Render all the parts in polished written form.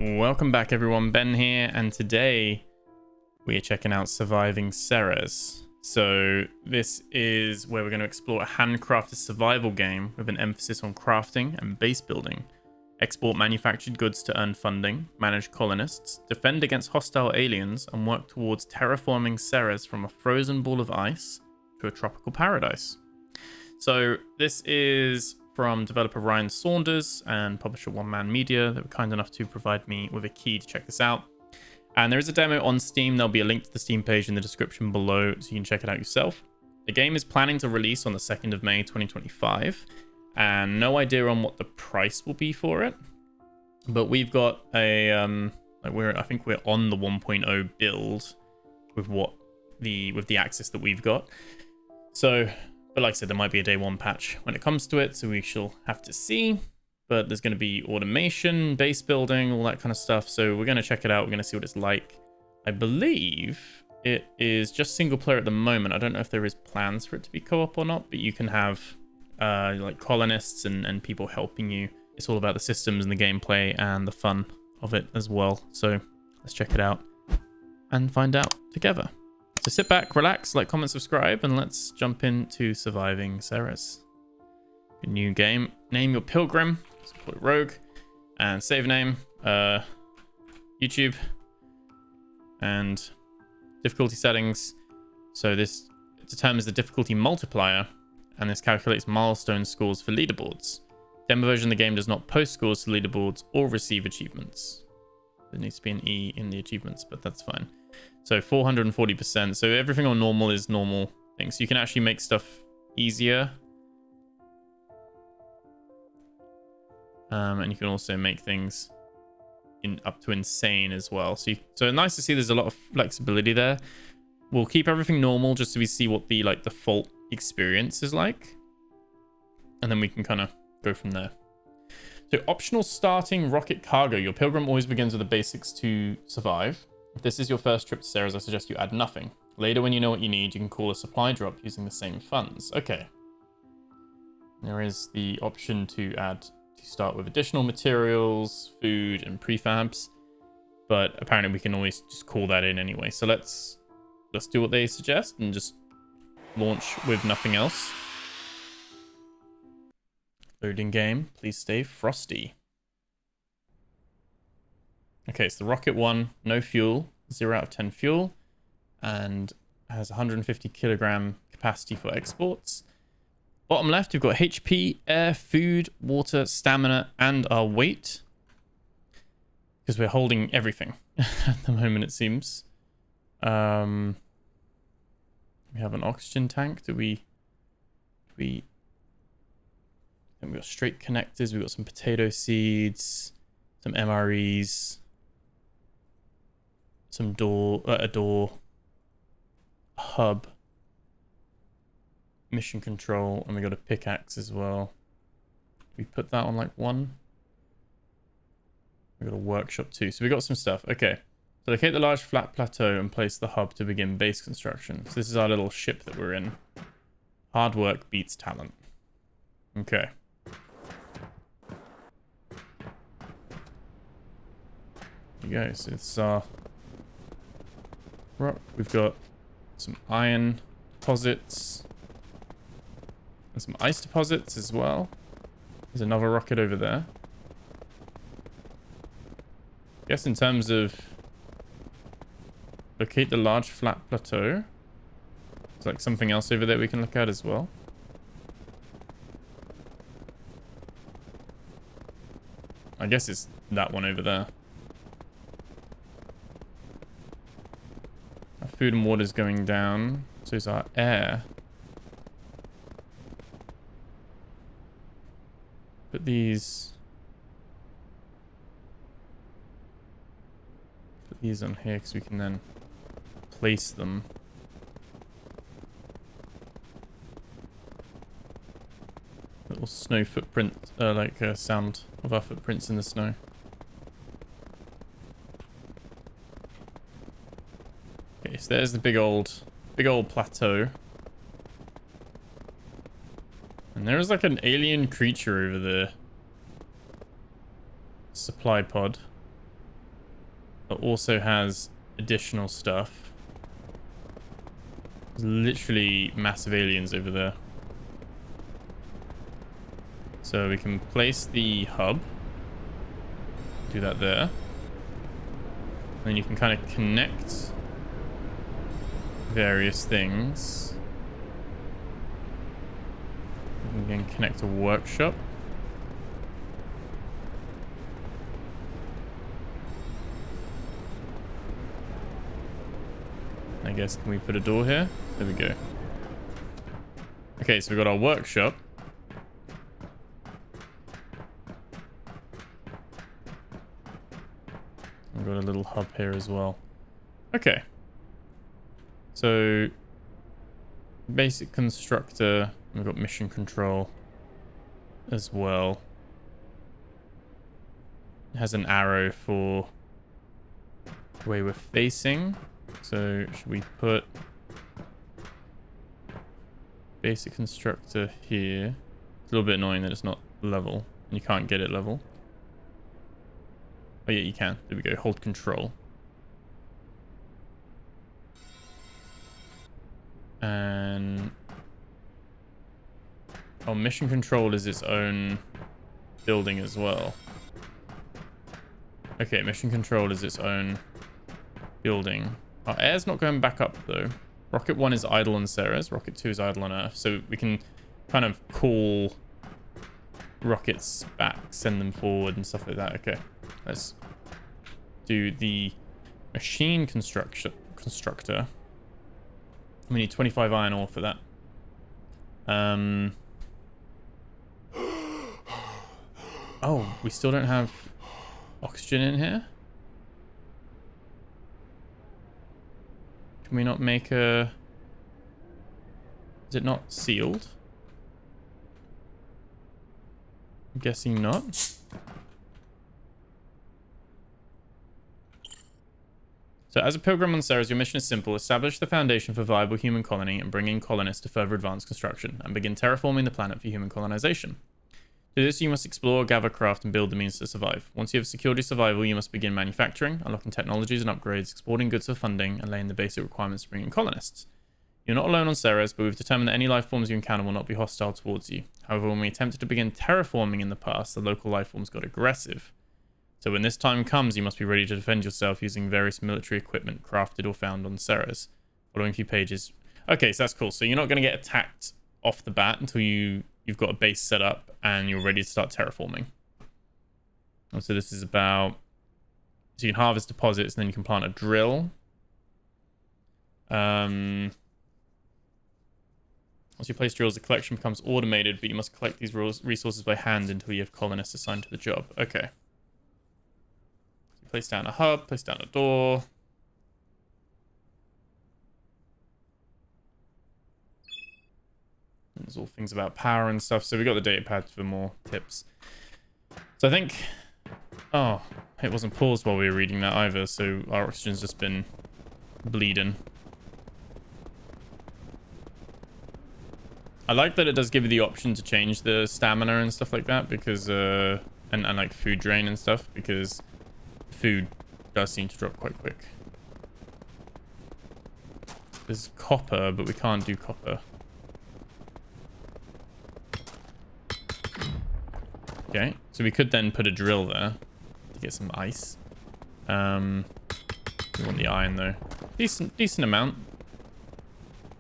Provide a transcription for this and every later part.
Welcome back everyone, Ben here, and today we are checking out Surviving Ceres. So this is where we're going to explore a handcrafted survival game with an emphasis on crafting and base building, export manufactured goods to earn funding, manage colonists, defend against hostile aliens, and work towards terraforming Ceres from a frozen ball of ice to a tropical paradise. So this is from developer Ryan Saunders and publisher One Man Media that were kind enough to provide me with a key to check this out. And there is a demo on Steam. There'll be a link to the Steam page in the description below so you can check it out yourself. The game is planning to release on the 2nd of May 2025 and no idea on what the price will be for it. But we've got a I think we're on the 1.0 build with the access that we've got. So, but like I said, there might be a day one patch when it comes to it, so we shall have to see. But there's going to be automation, base building, all that kind of stuff. So we're going to check it out. We're going to see what it's like. I believe it is just single player at the moment. I don't know if there is plans for it to be co-op or not, but you can have like colonists and people helping you. It's all about the systems and the gameplay and the fun of it as well. So let's check it out and find out together. So sit back, relax, like, comment, subscribe, and let's jump into Surviving Ceres. A new game. Name your pilgrim. So call it Rogue. And save name. YouTube. And difficulty settings. So this determines the difficulty multiplier. And this calculates milestone scores for leaderboards. Demo version of the game does not post scores to leaderboards or receive achievements. There needs to be an E in the achievements, but that's fine. So 440%. So everything on normal is normal things. So you can actually make stuff easier. And you can also make things up to insane as well. So nice to see there's a lot of flexibility there. We'll keep everything normal just so we see what the default experience is like. And then we can kind of go from there. So optional starting rocket cargo. Your pilgrim always begins with the basics to survive. If this is your first trip to Ceres, I suggest you add nothing. Later, when you know what you need, you can call a supply drop using the same funds. Okay. There is the option to start with additional materials, food, and prefabs. But apparently we can always just call that in anyway. So let's do what they suggest and just launch with nothing else. Loading game. Please stay frosty. Okay, so the rocket one, no fuel, 0 out of 10 fuel, and has 150 kilogram capacity for exports. Bottom left, we've got HP, air, food, water, stamina, and our weight. Because we're holding everything at the moment, it seems. We have an oxygen tank. Then we've got straight connectors. We've got some potato seeds, some MREs. Some a door, a hub, mission control, and we got a pickaxe as well. We put that on like 1. We got a workshop too, so we got some stuff. Okay, so locate the large flat plateau and place the hub to begin base construction. So this is our little ship that we're in. Hard work beats talent. Okay. There you go. So it's our rock. We've got some iron deposits and some ice deposits as well. There's another rocket over there. I guess in terms of locate the large flat plateau, there's like something else over there we can look at as well. I guess it's that one over there. Food and water is going down. So is our air. Put these on here because we can then place them. Little snow footprint, sound of our footprints in the snow. So there's the big old plateau. And there is like an alien creature over there. Supply pod. that also has additional stuff. There's literally massive aliens over there. So we can place the hub. Do that there. And then you can kind of connect various things. You can connect a workshop. I guess, can we put a door here? There we go. Okay, so we've got our workshop. We've got a little hub here as well. Okay. So, basic constructor. We've got mission control as well. It has an arrow for the way we're facing. So, should we put basic constructor here? It's a little bit annoying that it's not level. You can't get it level. Oh yeah, you can. There we go. Hold control. And oh, mission control is its own building as well. Okay, mission control is its own building. Our air's not going back up though. Rocket 1 is idle on Ceres. Rocket 2 is idle on Earth. So we can kind of call rockets back, send them forward and stuff like that. Okay, let's do the machine constructor. We need 25 iron ore for that. Oh, we still don't have oxygen in here? Can we not make a... Is it not sealed? I'm guessing not. So as a pilgrim on Ceres, your mission is simple. Establish the foundation for viable human colony and bring in colonists to further advance construction and begin terraforming the planet for human colonization. To do this, you must explore, gather, craft, and build the means to survive. Once you have secured your survival, you must begin manufacturing, unlocking technologies and upgrades, exporting goods for funding, and laying the basic requirements to bring in colonists. You're not alone on Ceres, but we've determined that any life forms you encounter will not be hostile towards you. However, when we attempted to begin terraforming in the past, the local life forms got aggressive. So when this time comes, you must be ready to defend yourself using various military equipment crafted or found on Ceres. Following a few pages. Okay, so that's cool. So you're not going to get attacked off the bat until you've got a base set up and you're ready to start terraforming. And so this is about... So you can harvest deposits and then you can plant a drill. Once you place drills, the collection becomes automated, but you must collect these resources by hand until you have colonists assigned to the job. Okay. Place down a hub, place down a door. And there's all things about power and stuff. So we got the data pad for more tips. So I think... Oh, it wasn't paused while we were reading that either. So our oxygen's just been bleeding. I like that it does give you the option to change the stamina and stuff like that. Because, and like food drain and stuff. Because... food does seem to drop quite quick. There's copper, but we can't do copper. Okay, so we could then put a drill there to get some ice. We want the iron though. Decent amount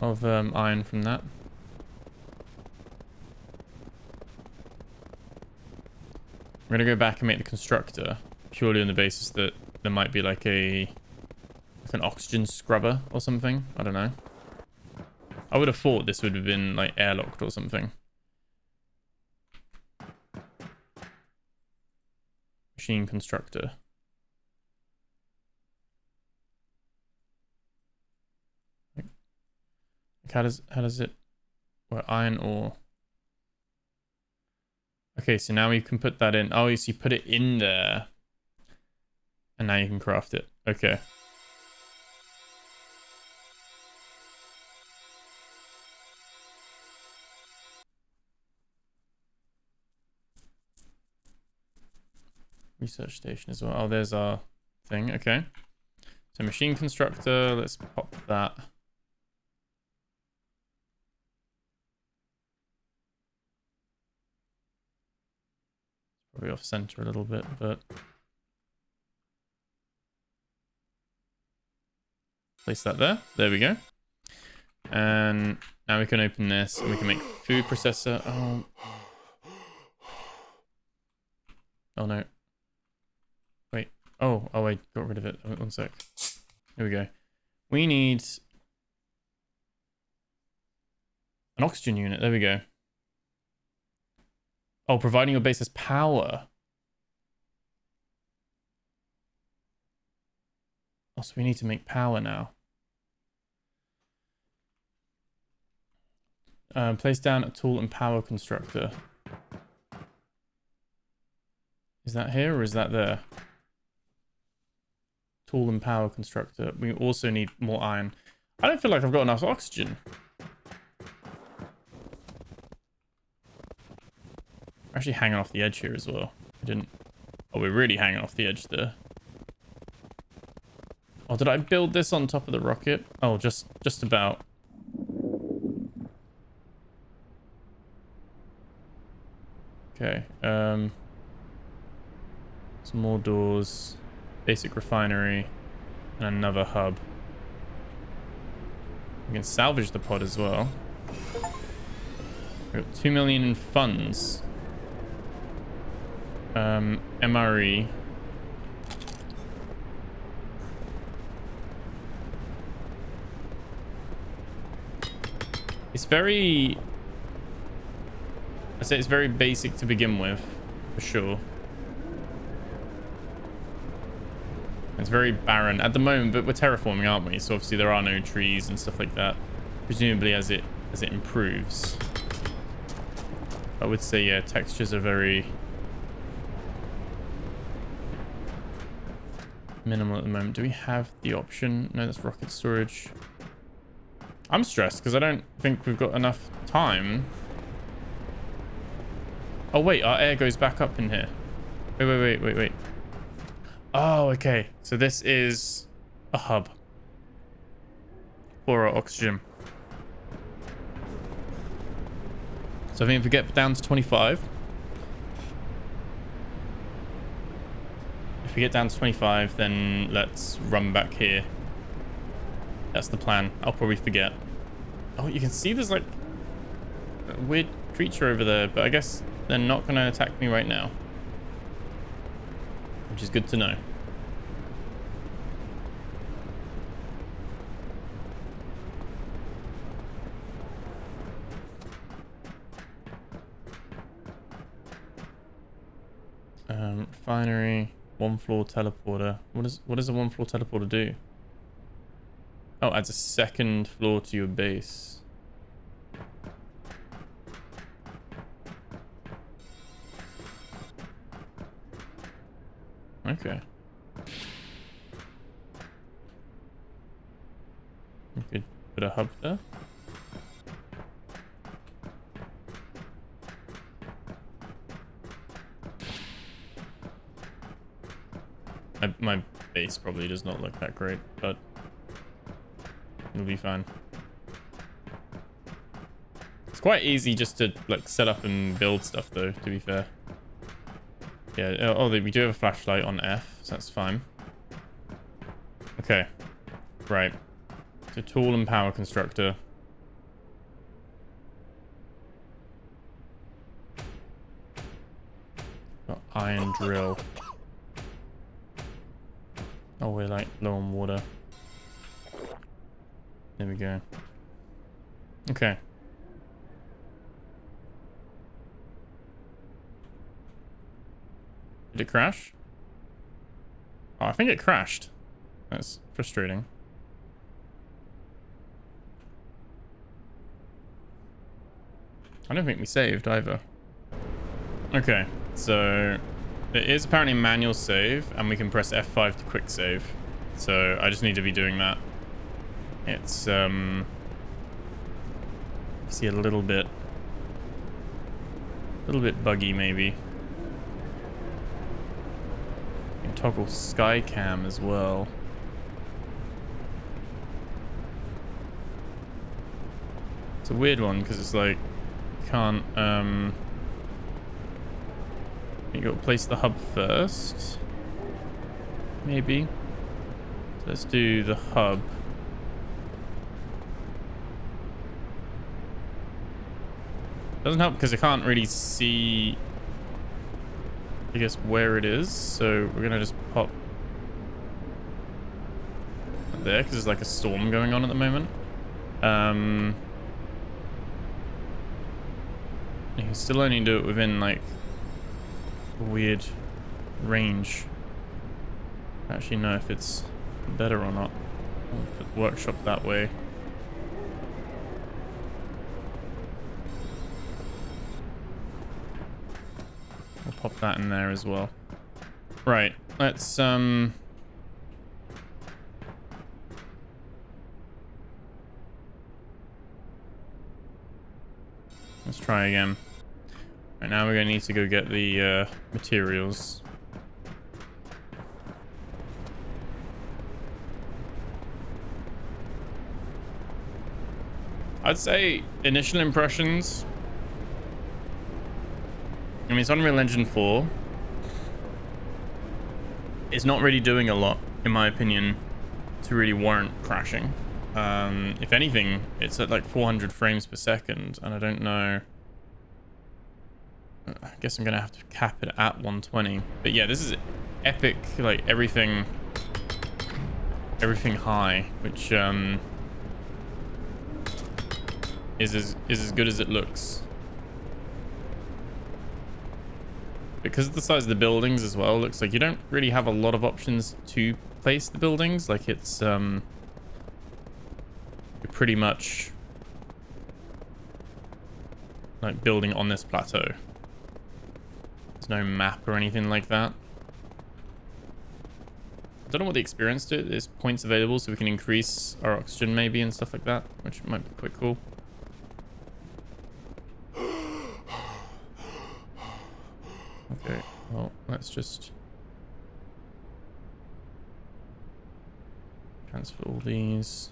of iron from that. I'm gonna go back and make the constructor. Purely on the basis that there might be like an oxygen scrubber or something. I don't know. I would have thought this would have been like airlocked or something. Machine constructor. Like how does it... Well, iron ore. Okay, so now we can put that in. Oh, so you put it in there. And now you can craft it. Okay. Research station as well. Oh, there's our thing. Okay. So machine constructor, let's pop that. Probably off center a little bit, but place that there. There we go. And now we can open this and we can make food processor. Oh. Oh no. Wait. Oh, I got rid of it. One sec. Here we go. We need an oxygen unit. There we go. Oh, providing your base has power. Oh, so we need to make power now. Place down a tool and power constructor. Is that here or is that there? Tool and power constructor. We also need more iron. I don't feel like I've got enough oxygen. We're actually hanging off the edge here as well. I didn't... Oh, we're really hanging off the edge there. Oh, did I build this on top of the rocket? Oh, just about. Okay. Some more doors. Basic refinery. And another hub. We can salvage the pod as well. We've got 2 million in funds. MRE. It's very... I'd say it's very basic to begin with, for sure. It's very barren at the moment, but we're terraforming, aren't we? So obviously there are no trees and stuff like that. Presumably as it improves. I would say, yeah, textures are very minimal at the moment. Do we have the option? No, that's rocket storage. I'm stressed because I don't think we've got enough time. Oh, wait, our air goes back up in here. Wait. Oh, okay. So this is a hub for our oxygen. So I think if we get down to 25. If we get down to 25, then let's run back here. That's the plan. I'll probably forget. Oh, you can see there's like a weird creature over there, but I guess they're not going to attack me right now. Which is good to know. Refinery, one floor teleporter. What does a one floor teleporter do? Oh, adds a second floor to your base. Okay. We could put a hub there. My base probably does not look that great, but it'll be fine. It's quite easy just to like set up and build stuff though, to be fair. Yeah, oh, we do have a flashlight on F, so that's fine. Okay, right. So tool and power constructor. Got iron drill. Oh, we're like low on water. There we go. Okay. Did it crash? Oh, I think it crashed. That's frustrating. I don't think we saved either. Okay, so it is apparently a manual save, and we can press F5 to quick save. So I just need to be doing that. It's see a little bit buggy maybe. toggle sky cam as well. It's a weird one because it's like can't you got to place the hub first, maybe. So let's do the hub. Doesn't help because I can't really see, I guess, where it is. So we're gonna just pop there because there's like a storm going on at the moment. You can still only do it within like a weird range. I actually know if it's better or not. I'll put the workshop that way. We'll pop that in there as well. Right, let's let's try again. Right, now we're gonna need to go get the materials. I'd say initial impressions. I mean, it's Unreal Engine 4. It's not really doing a lot, in my opinion, to really warrant crashing. If anything, it's at like 400 frames per second, and I don't know. I guess I'm gonna have to cap it at 120. But yeah, this is epic, like everything high, which is as good as it looks. Because of the size of the buildings as well, looks like you don't really have a lot of options to place the buildings. Like it's you're pretty much like building on this plateau. There's no map or anything like that. I don't know what the experience do. There's points available so we can increase our oxygen maybe and stuff like that, which might be quite cool. Okay, well, let's just transfer all these.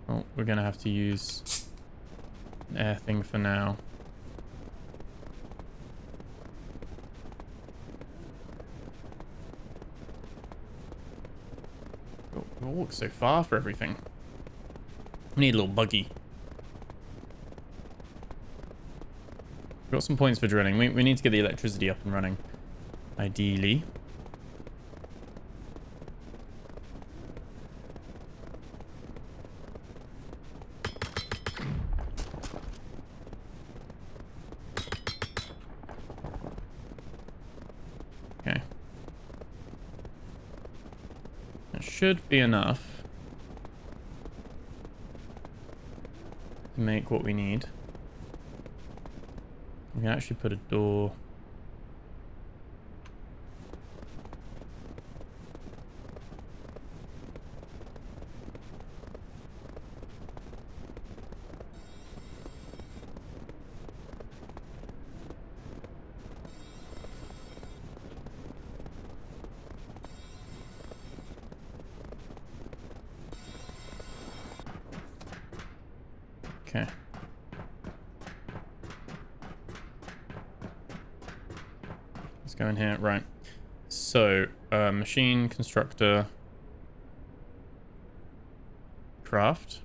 Oh, we're gonna have to use an air thing for now. Oh, we walk so far for everything. We need a little buggy. Got some points for drilling. We need to get the electricity up and running, ideally. Okay. That should be enough to make what we need. We can actually put a door. Okay. Let's go in here. Right. So, machine, constructor, craft.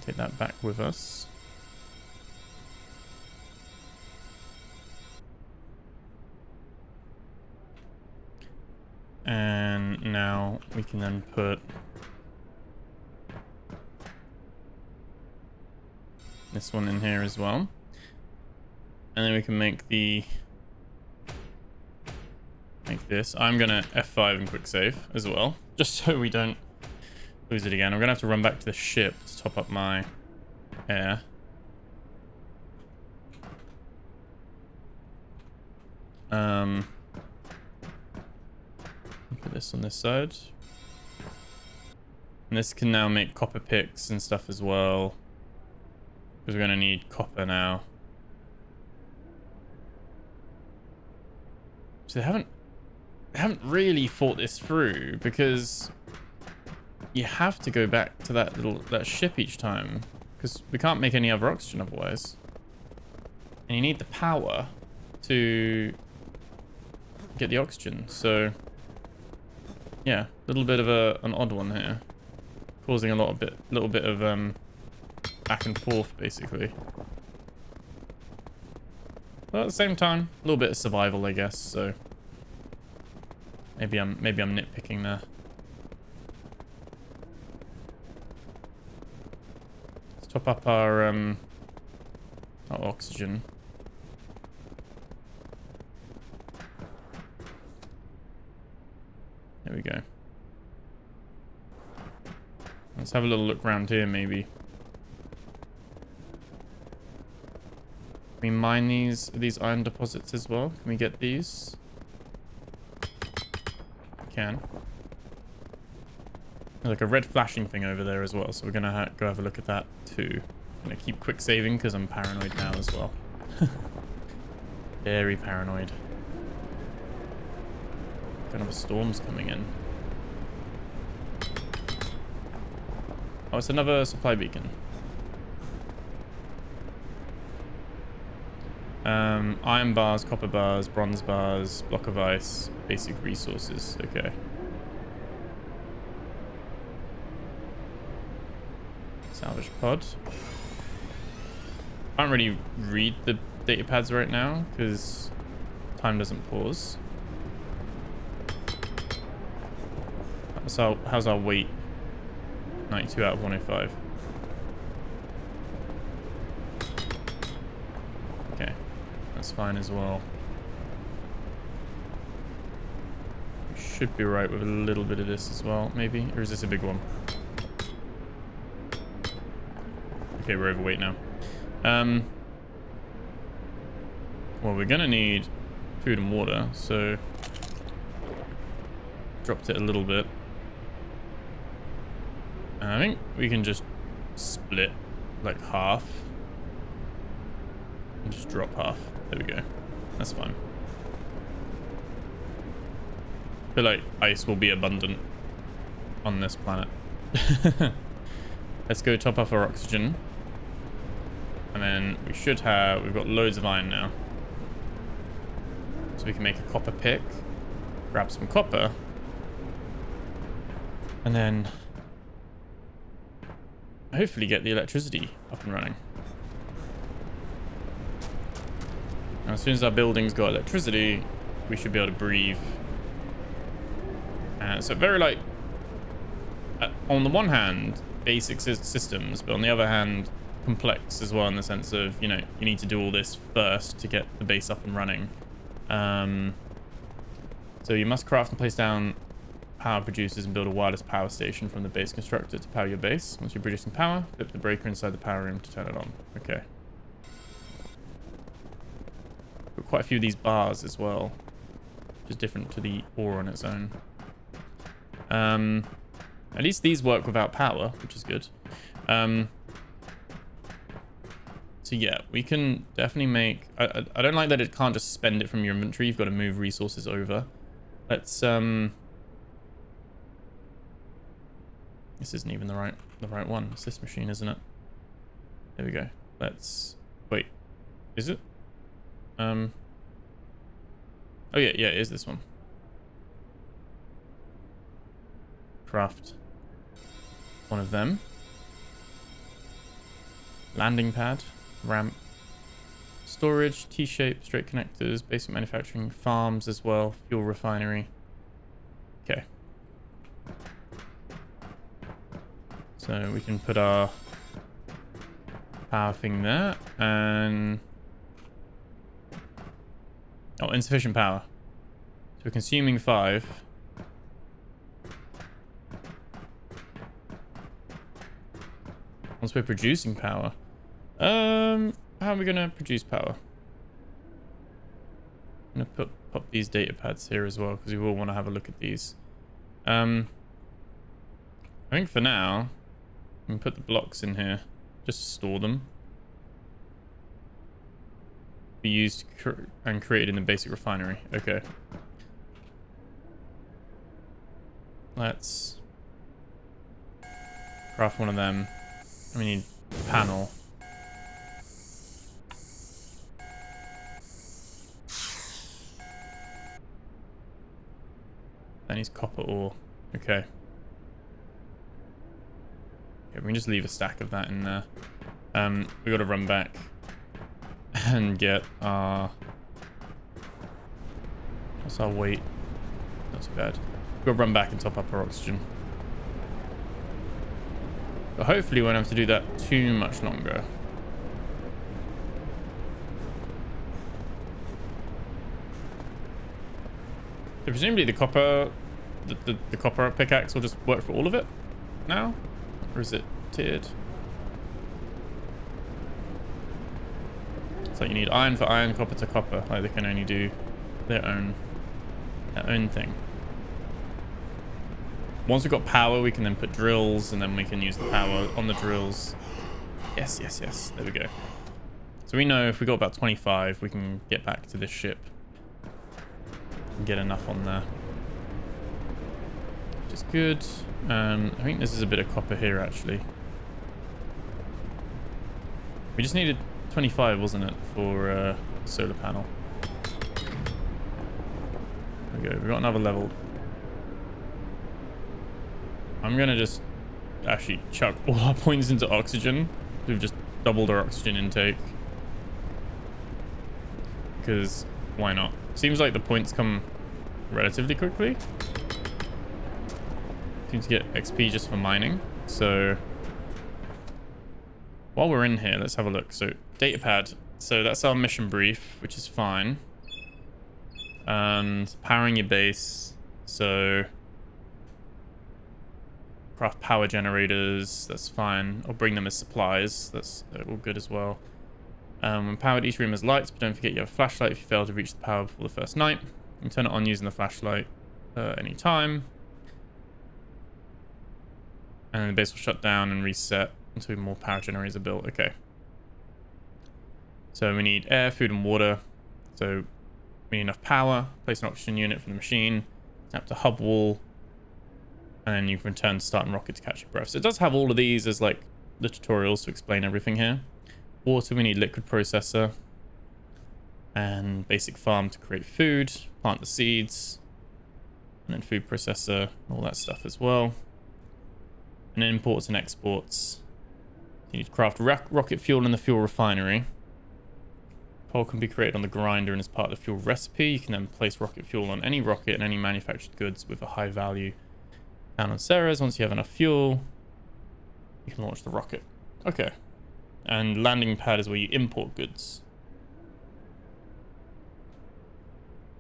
Take that back with us. And now we can then put this one in here as well. And then we can make this. I'm gonna F5 and quick save as well, just so we don't lose it again. I'm gonna have to run back to the ship to top up my air. Put this on this side. And this can now make copper picks and stuff as well, because we're gonna need copper now. So they haven't really thought this through, because you have to go back to that ship each time, because we can't make any other oxygen otherwise. And you need the power to get the oxygen. So yeah, a little bit of an odd one here, causing a little bit of back and forth basically. But at the same time, a little bit of survival, I guess. So maybe I'm nitpicking there. Let's top up our oxygen. There we go. Let's have a little look around here, maybe. Can we mine these iron deposits as well? Can we get these? We can. There's like a red flashing thing over there as well, so we're gonna go have a look at that too. I'm gonna keep quick saving because I'm paranoid now as well. Very paranoid. Kind of a storm's coming in. Oh, it's another supply beacon. Iron bars, copper bars, bronze bars, block of ice, basic resources. Okay. Salvage pod. I can't really read the data pads right now because time doesn't pause. So how's our weight? 92 out of 105. Okay, that's fine as well. We should be right with a little bit of this as well, maybe. Or is this a big one? Okay, we're overweight now. Well, we're gonna need food and water, so dropped it a little bit. I think we can just split like half and just drop half. There we go. That's fine. I feel like ice will be abundant on this planet. Let's go top up our oxygen. And then we should have... We've got loads of iron now. So we can make a copper pick. Grab some copper. And then... hopefully get the electricity up and running. And as soon as our building's got electricity, we should be able to breathe. So very like... on the one hand, basic systems, but on the other hand... complex as well, in the sense of, you know, you need to do all this first to get the base up and running. So you must craft and place down power producers and build a wireless power station from the base constructor to power your base. Once you're producing power, flip the breaker inside the power room to turn it on. Okay. Got quite a few of these bars as well, which is different to the ore on its own. At least these work without power, which is good. So yeah, we can definitely make... I don't like that it can't just spend it from your inventory. You've got to move resources over. Let's... This isn't even the right one. It's this machine, isn't it? There we go. Let's... Wait. Is it? Oh yeah, it is this one. Craft one of them. Landing pad. Ramp, storage, T-shape, straight connectors, basic manufacturing, farms as well, fuel refinery. Okay. So we can put our power thing there, and... oh, insufficient power. So we're consuming 5. Once we're producing power... how are we gonna produce power? I'm gonna pop these data pads here as well, because we will want to have a look at these. I think for now, we can put the blocks in here, just to store them. Be used and created in the basic refinery. Okay. let's craft one of them. We need a panel. That needs copper ore. Okay. Yeah, we can just leave a stack of that in there. We got to run back and get our... What's our weight? Not too bad. We've got to run back and top up our oxygen. But hopefully we won't have to do that too much longer. So presumably the copper... The copper pickaxe will just work for all of it now? Or is it tiered? It's like you need iron for iron, copper to copper. Like they can only do their own thing. Once we've got power, we can then put drills, and then we can use the power on the drills. Yes, yes, yes. There we go. So we know if we got about 25, we can get back to this ship and get enough on there. Which is good. I think this is a bit of copper here, actually. We just needed 25, wasn't it, for solar panel. There we go. We've got another level. I'm going to just actually chuck all our points into oxygen. We've just doubled our oxygen intake. Because why not? Seems like the points come relatively quickly. Seem to get XP just for mining. So while we're in here, let's have a look. So data pad. So that's our mission brief, which is fine. And powering your base. So craft power generators. That's fine. I'll bring them as supplies. That's all good as well. When powered, each room has lights, but don't forget you have a flashlight if you fail to reach the power before the first night. You can turn it on using the flashlight any time. And the base will shut down and reset until more power generators are built. Okay. So we need air, food, and water. So we need enough power. Place an oxygen unit for the machine. Tap the hub wall. And then you can return to start and rocket to catch your breath. So it does have all of these as like the tutorials to explain everything here. Water, we need liquid processor. And basic farm to create food. Plant the seeds. And then food processor. All that stuff as well. And then imports and exports. You need to craft rocket fuel in the fuel refinery. Coal can be created on the grinder and as part of the fuel recipe. You can then place rocket fuel on any rocket and any manufactured goods with a high value. Down on Ceres, once you have enough fuel, you can launch the rocket. Okay. And landing pad is where you import goods.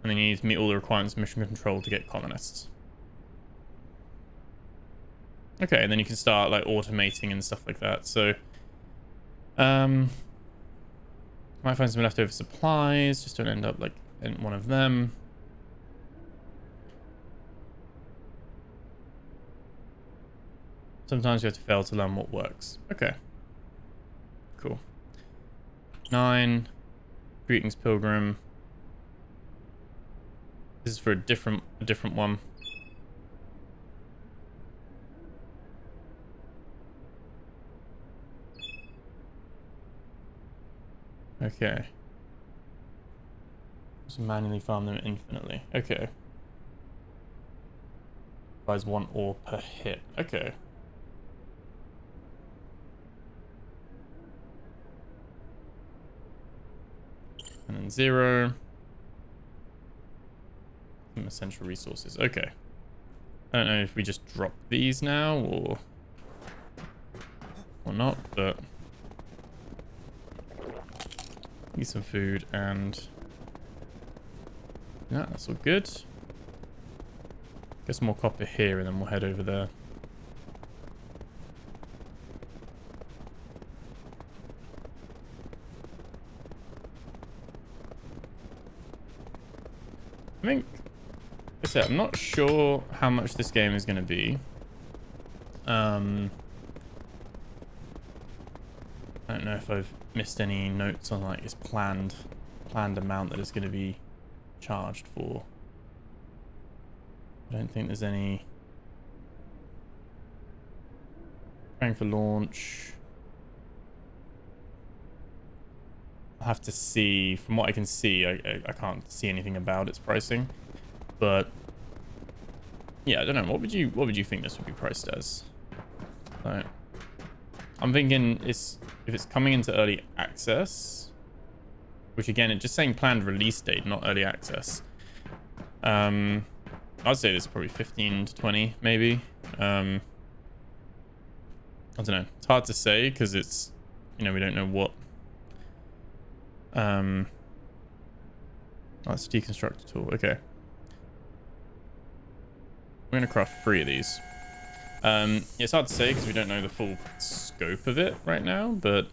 And then you need to meet all the requirements of mission control to get colonists. Okay, and then you can start like automating and stuff like that. So, might find some leftover supplies. Just don't end up like in one of them. Sometimes you have to fail to learn what works. Okay. Cool. 9. Greetings, Pilgrim. This is for a different one. Okay. Just manually farm them infinitely. Okay. Provides 1 ore per hit. Okay. And then 0. Some essential resources. Okay. I don't know if we just drop these now or not, but need some food and yeah, that's all good. Get some more copper here and then we'll head over there. I think, like I said, I'm not sure how much this game is going to be. I don't know if I've missed any notes on like its planned amount that it's going to be charged for. I don't think there's any Preparing for launch. I'll have to see. From what I can see, I can't see anything about its pricing. But yeah, I don't know. What would you think this would be priced as? Right. I'm thinking if it's coming into early access, which again, it's just saying planned release date, not early access. I'd say this is probably 15 to 20, maybe. I don't know. It's hard to say because it's, we don't know what. Let's deconstruct a tool. Okay. We're going to craft 3 of these. Yeah, it's hard to say because we don't know the full scope of it right now, but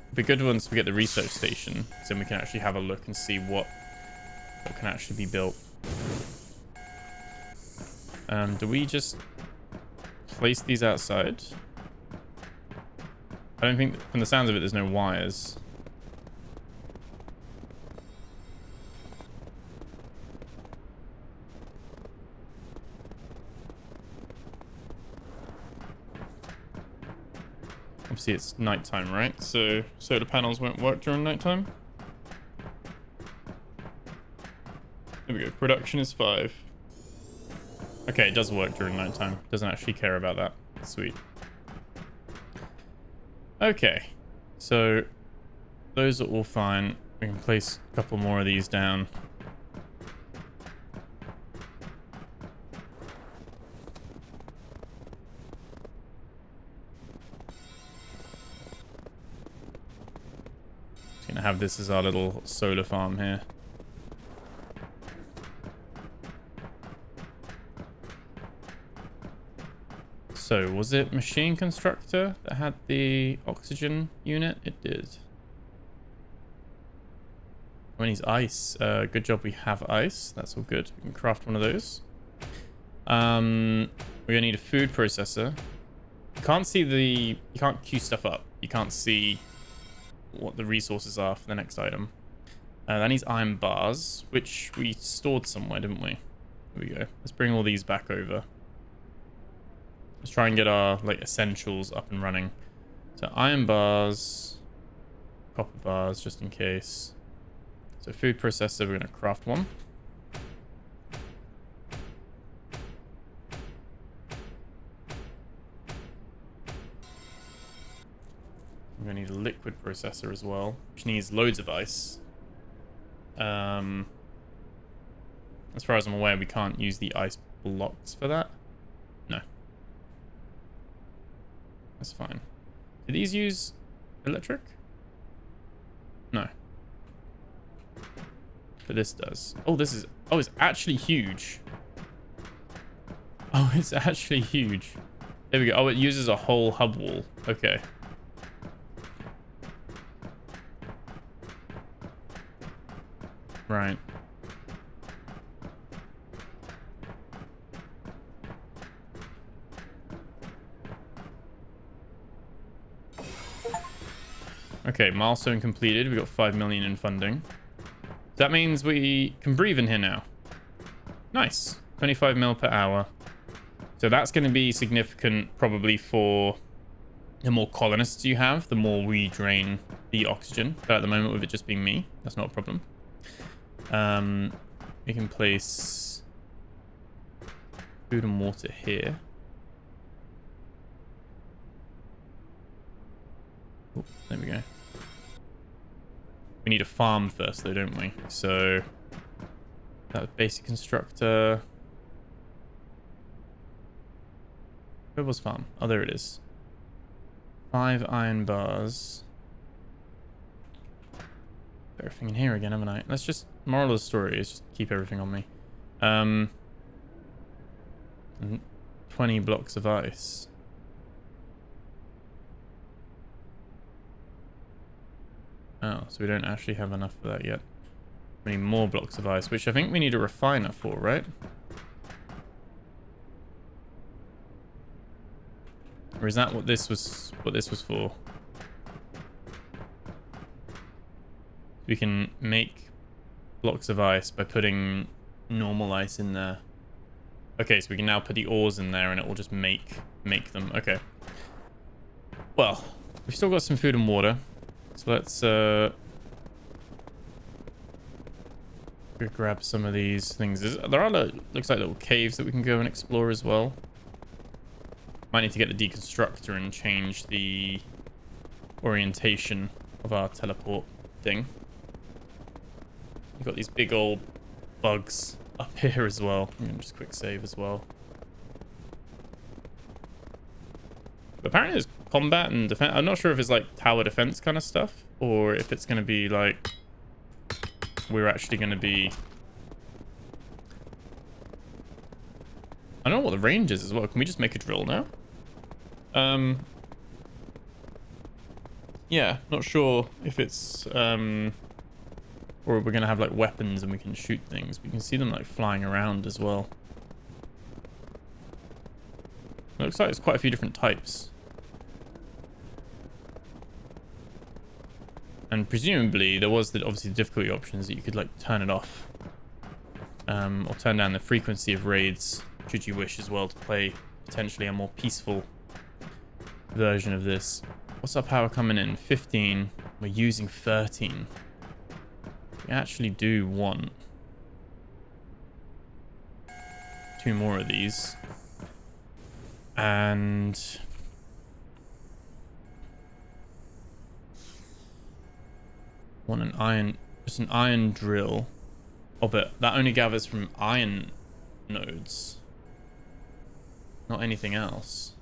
it'd be good once we get the research station, so then we can actually have a look and see what can actually be built. Do we just place these outside? I don't think, from the sounds of it, there's no wires. Obviously, it's nighttime, right? So solar panels won't work during nighttime. There we go. Production is 5. Okay, it does work during nighttime. Doesn't actually care about that. Sweet. Okay. So those are all fine. We can place a couple more of these down. Just gonna have this as our little solar farm here. So, was it Machine Constructor that had the oxygen unit? It did. When he's ice. Good job we have ice. That's all good. We can craft one of those. We're gonna need a food processor. You can't see you can't queue stuff up. You can't see what the resources are for the next item. That needs iron bars, which we stored somewhere, didn't we? There we go. Let's bring all these back over. Let's try and get our essentials up and running. So iron bars, copper bars, just in case. So food processor, we're going to craft one. We're going to need a liquid processor as well, which needs loads of ice. As far as I'm aware, we can't use the ice blocks for that. No. That's fine. Do these use electric? No. But this does. Oh, it's actually huge. Oh, it's actually huge. There we go. Oh, it uses a whole hub wall. Okay. Right. Okay, milestone completed. We got 5 million in funding. That means we can breathe in here now. Nice. 25 mil per hour. So that's going to be significant probably for the more colonists you have, the more we drain the oxygen. But at the moment, with it just being me, that's not a problem. We can place food and water here. Oh, there we go. We need a farm first, though, don't we? So that was basic constructor. Where was farm? Oh, there it is. 5 iron bars. Everything in here again, haven't I? Let's just, moral of the story is just keep everything on me. 20 blocks of ice. Oh, so we don't actually have enough for that yet. We need more blocks of ice, which I think we need a refiner for, right? Or is that what this was for? We can make blocks of ice by putting normal ice in there. Okay, so we can now put the ores in there and it will just make them. Okay. Well, we've still got some food and water. So let's go grab some of these things. There are, looks like little caves that we can go and explore as well. Might need to get the deconstructor and change the orientation of our teleport thing. You've got these big old bugs up here as well. I'm gonna just quick save as well. But apparently there's combat and defense. I'm not sure if it's like tower defense kind of stuff, or if it's going to be like we're actually going to be... I don't know what the range is as well. Can we just make a drill now? Yeah, not sure if it's or we're going to have like weapons and we can shoot things. We can see them like flying around as well. It looks like there's quite a few different types. And presumably there was obviously the difficulty options that you could like turn it off. Or turn down the frequency of raids should you wish as well to play potentially a more peaceful version of this. What's our power coming in? 15. We're using 13. We actually do want 2 more of these. And want an iron, just an iron drill. Oh, but that only gathers from iron nodes, not anything else.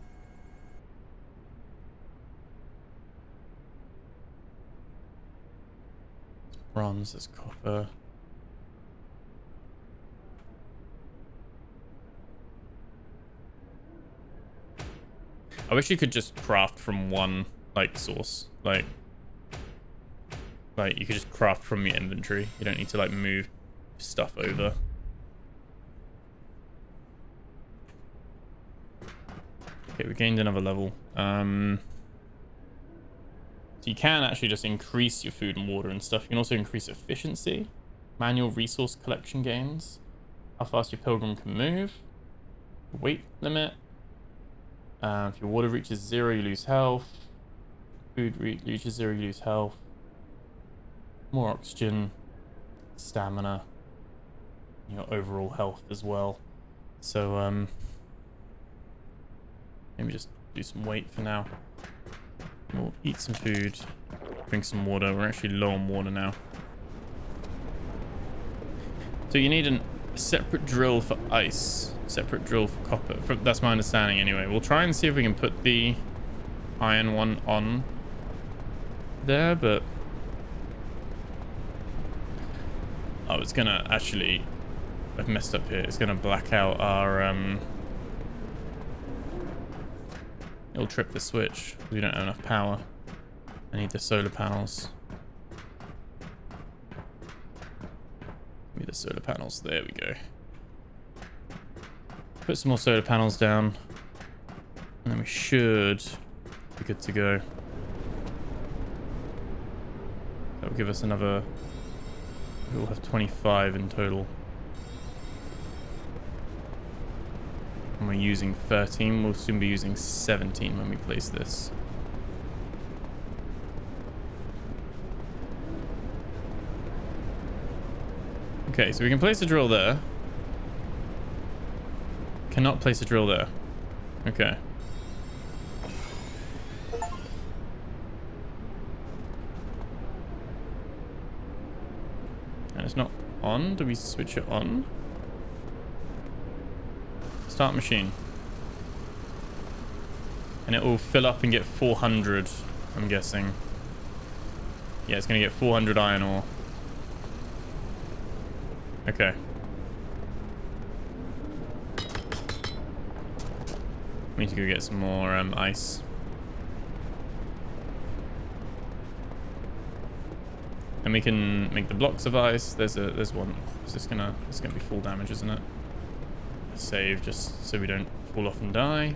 It's bronze, there's copper. I wish you could just craft from one like source, like you could just craft from your inventory. You don't need to like move stuff over. Okay, we gained another level. So you can actually just increase your food and water and stuff. You can also increase efficiency, manual resource collection gains, how fast your pilgrim can move, weight limit. If your water reaches 0, you lose health. Food reaches 0, you lose health. More oxygen, stamina, your overall health as well. So maybe just do some weight for now. We'll eat some food, drink some water. We're actually low on water now. So you need a separate drill for ice, separate drill for copper. That's my understanding anyway. We'll try and see if we can put the iron one on there, but oh, it's gonna actually, I've messed up here. It's gonna black out our it'll trip the switch. We don't have enough power. I need the solar panels. Give me the solar panels. There we go. Put some more solar panels down, and then we should be good to go. That will give us another... We'll have 25 in total. And we're using 13. We'll soon be using 17 when we place this. Okay, so we can place a drill there. Cannot place a drill there. Okay. And it's not on. Do we switch it on? Start machine. And it will fill up and get 400, I'm guessing. Yeah, it's going to get 400 iron ore. Okay. We need to go get some more ice. And we can make the blocks of ice. There's one. It's just gonna be full damage, isn't it? Save just so we don't fall off and die.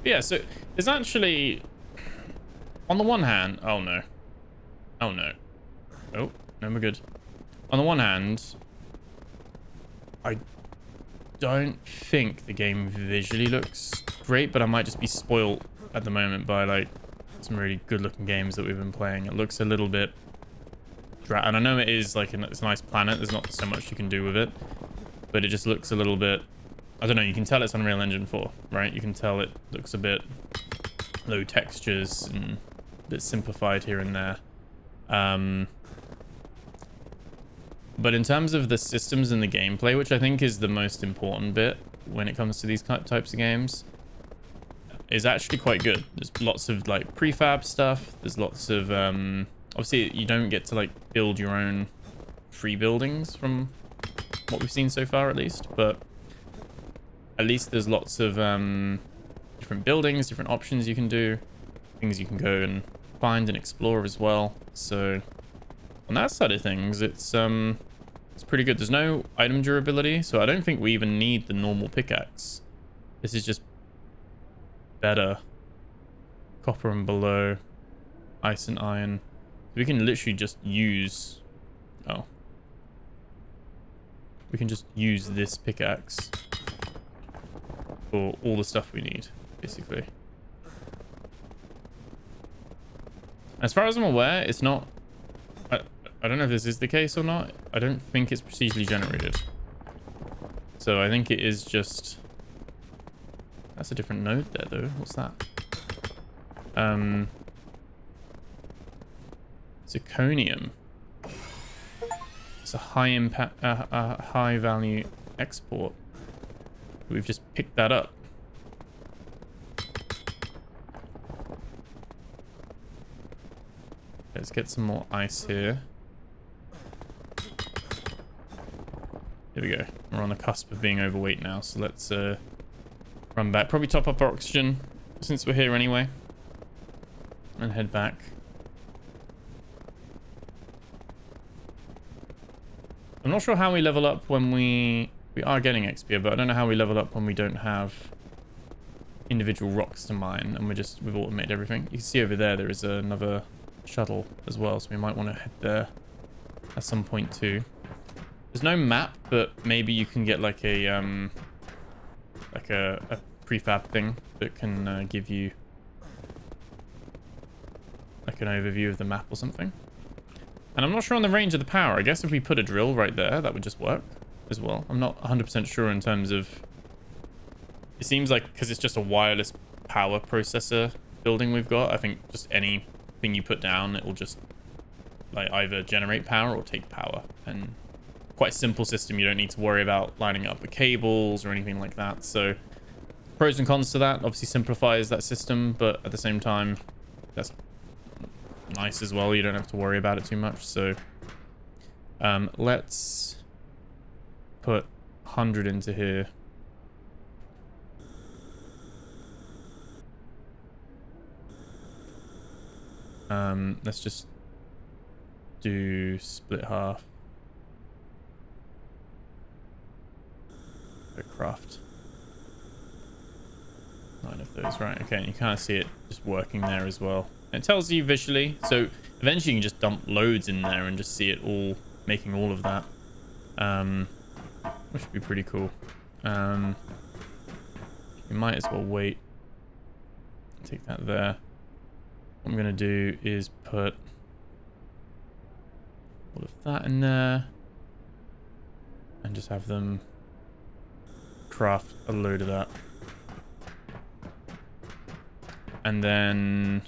But yeah, so there's actually, on the one hand, oh no. Oh no. Oh, no, we're good. On the one hand, I don't think the game visually looks great, but I might just be spoiled at the moment by like some really good looking games that we've been playing. It looks a little bit and I know it is like it's a nice planet. There's not so much you can do with it, but it just looks a little bit, I don't know, you can tell it's Unreal Engine 4, right? You can tell it looks a bit low textures and a bit simplified here and there. But in terms of the systems and the gameplay, which I think is the most important bit when it comes to these types of games, is actually quite good. There's lots of like prefab stuff. There's lots of obviously you don't get to like build your own free buildings from what we've seen so far, at least, but at least there's lots of different buildings, different options you can do, things you can go and find and explore as well. So on that side of things, it's pretty good. There's no item durability, so I don't think we even need the normal pickaxe. This is just better. Copper and below, ice and iron. We can literally just use, we can just use this pickaxe for all the stuff we need, basically. As far as I'm aware, it's not, I don't know if this is the case or not. I don't think it's procedurally generated. So I think it is just, that's a different node there though. What's that? Zirconium. It's a high impact, high value export. We've just picked that up. Let's get some more ice here. Here we go. We're on the cusp of being overweight now, so let's run back. Probably top up our oxygen since we're here anyway. And head back. I'm not sure how we level up when we are getting XP, but I don't know how we level up when we don't have individual rocks to mine and we've automated everything. You can see over there is another shuttle as well, so we might want to head there at some point too. There's no map, but maybe you can get like a prefab thing that can give you like an overview of the map or something. And I'm not sure on the range of the power. I guess if we put a drill right there, that would just work as well. I'm not 100% sure in terms of, it seems like because it's just a wireless power processor building we've got, I think just anything you put down, it will just like either generate power or take power. And quite a simple system. You don't need to worry about lining up the cables or anything like that. So pros and cons to that. Obviously simplifies that system, but at the same time, that's nice as well. You don't have to worry about it too much. So let's put 100 into here. Let's just do split half. Craft 9 of those, right? Okay, and you kind of see it just working there as well. And it tells you visually, so eventually you can just dump loads in there and just see it all making all of that, which would be pretty cool. You might as well wait. Take that there. What I'm gonna do is put all of that in there and just have them craft a load of that. And then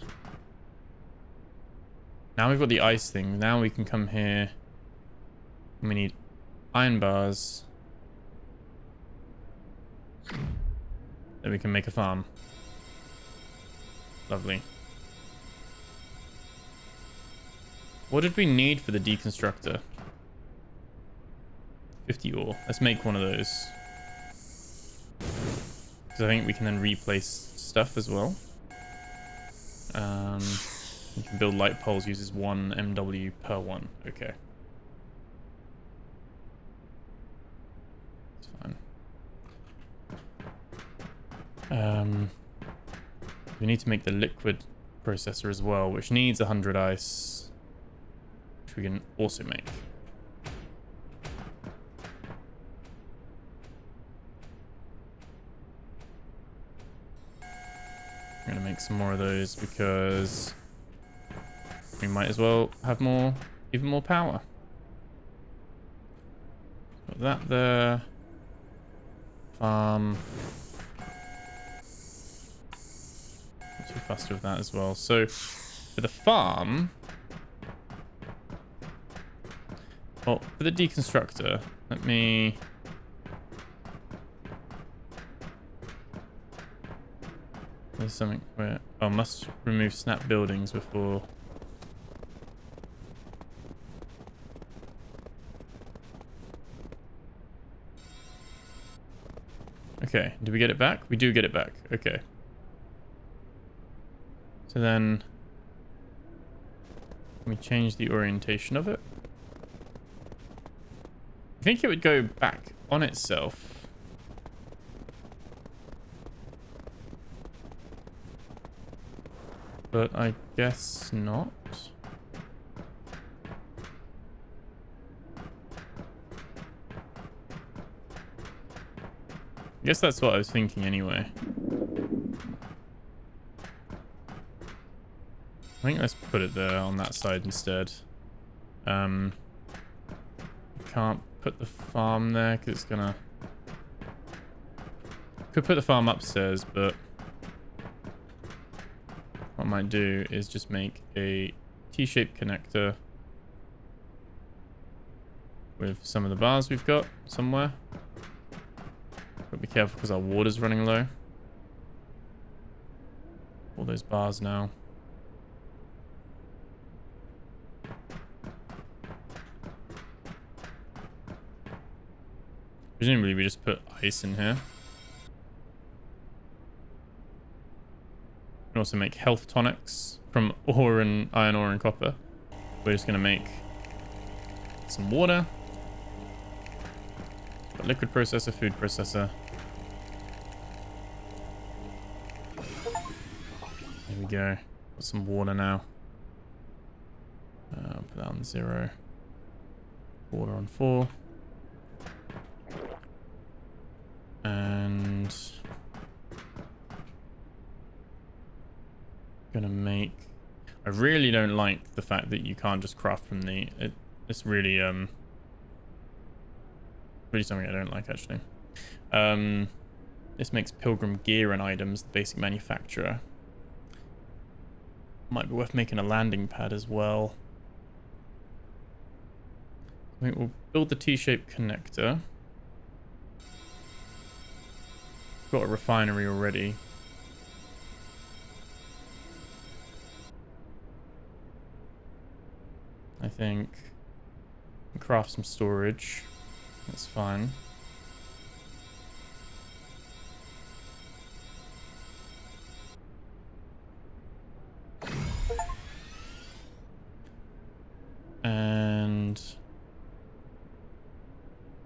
now we've got the ice thing. Now we can come here and we need iron bars. Then we can make a farm. Lovely. What did we need for the deconstructor? 50 ore. Let's make one of those. Because I think we can then replace stuff as well. You can build light poles, uses 1 MW per one. Okay. It's fine. We need to make the liquid processor as well, which needs 100 ice, which we can also make. going to make some more of those because we might as well have more, even more power. Got that there. Farm. Not too fussed with that as well. So for the farm, well, for the deconstructor, let me. There's something where, oh, must remove snap buildings before. Okay, do we get it back? We do get it back. Okay. So then, let me change the orientation of it. I think it would go back on itself. But I guess not. I guess that's what I was thinking anyway. I think let's put it there on that side instead. Can't put the farm there because it's gonna... Could put the farm upstairs, but what I might do is just make a T-shaped connector with some of the bars we've got somewhere. But be careful because our water's running low. All those bars now. Presumably we just put ice in here. We can also make health tonics from ore and iron ore and copper. We're just going to make some water. Got liquid processor, food processor. There we go. Got some water now. Put that on 0. Water on 4. And gonna make... I really don't like the fact that you can't just craft from the... It's really really something I don't like, actually. This makes pilgrim gear and items the basic manufacturer. Might be worth making a landing pad as well. I think we'll build the T-shaped connector. Got a refinery already. I think craft some storage. That's fine. And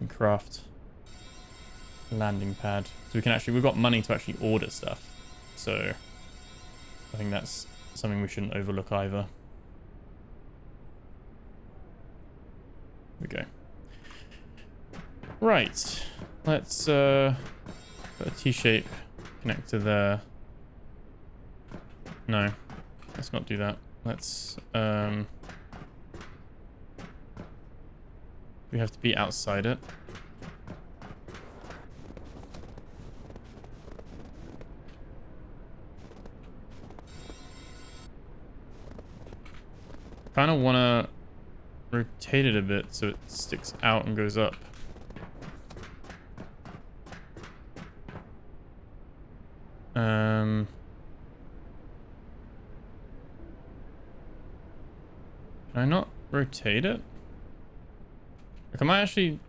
craft landing pad. So we can actually, we've got money to actually order stuff. So I think that's something we shouldn't overlook either. Here we go. Right. Let's put a T-shape connector there. No, let's not do that. Let's we have to be outside it. Kind of want to rotate it a bit so it sticks out and goes up. Can I not rotate it? Like, am I actually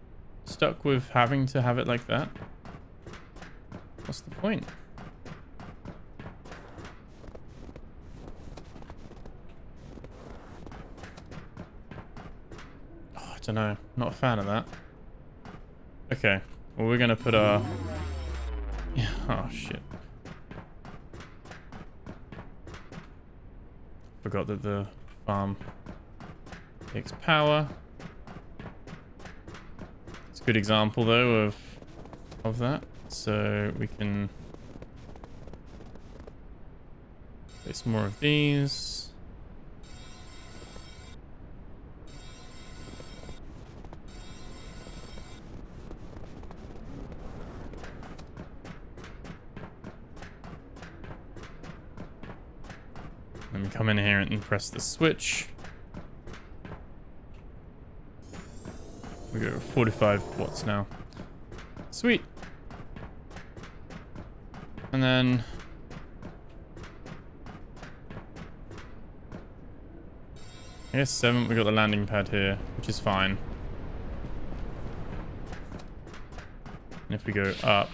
stuck with having to have it like that? What's the point? Oh, I don't know. Not a fan of that. Okay. Well, we're gonna put our... Yeah. Oh, shit. Forgot that the farm takes power. It's a good example, though, of that. So we can Place more of these. Let me come in here and press the switch. We go 45 watts now. Sweet. And then I guess 7, we got the landing pad here, which is fine. And if we go up,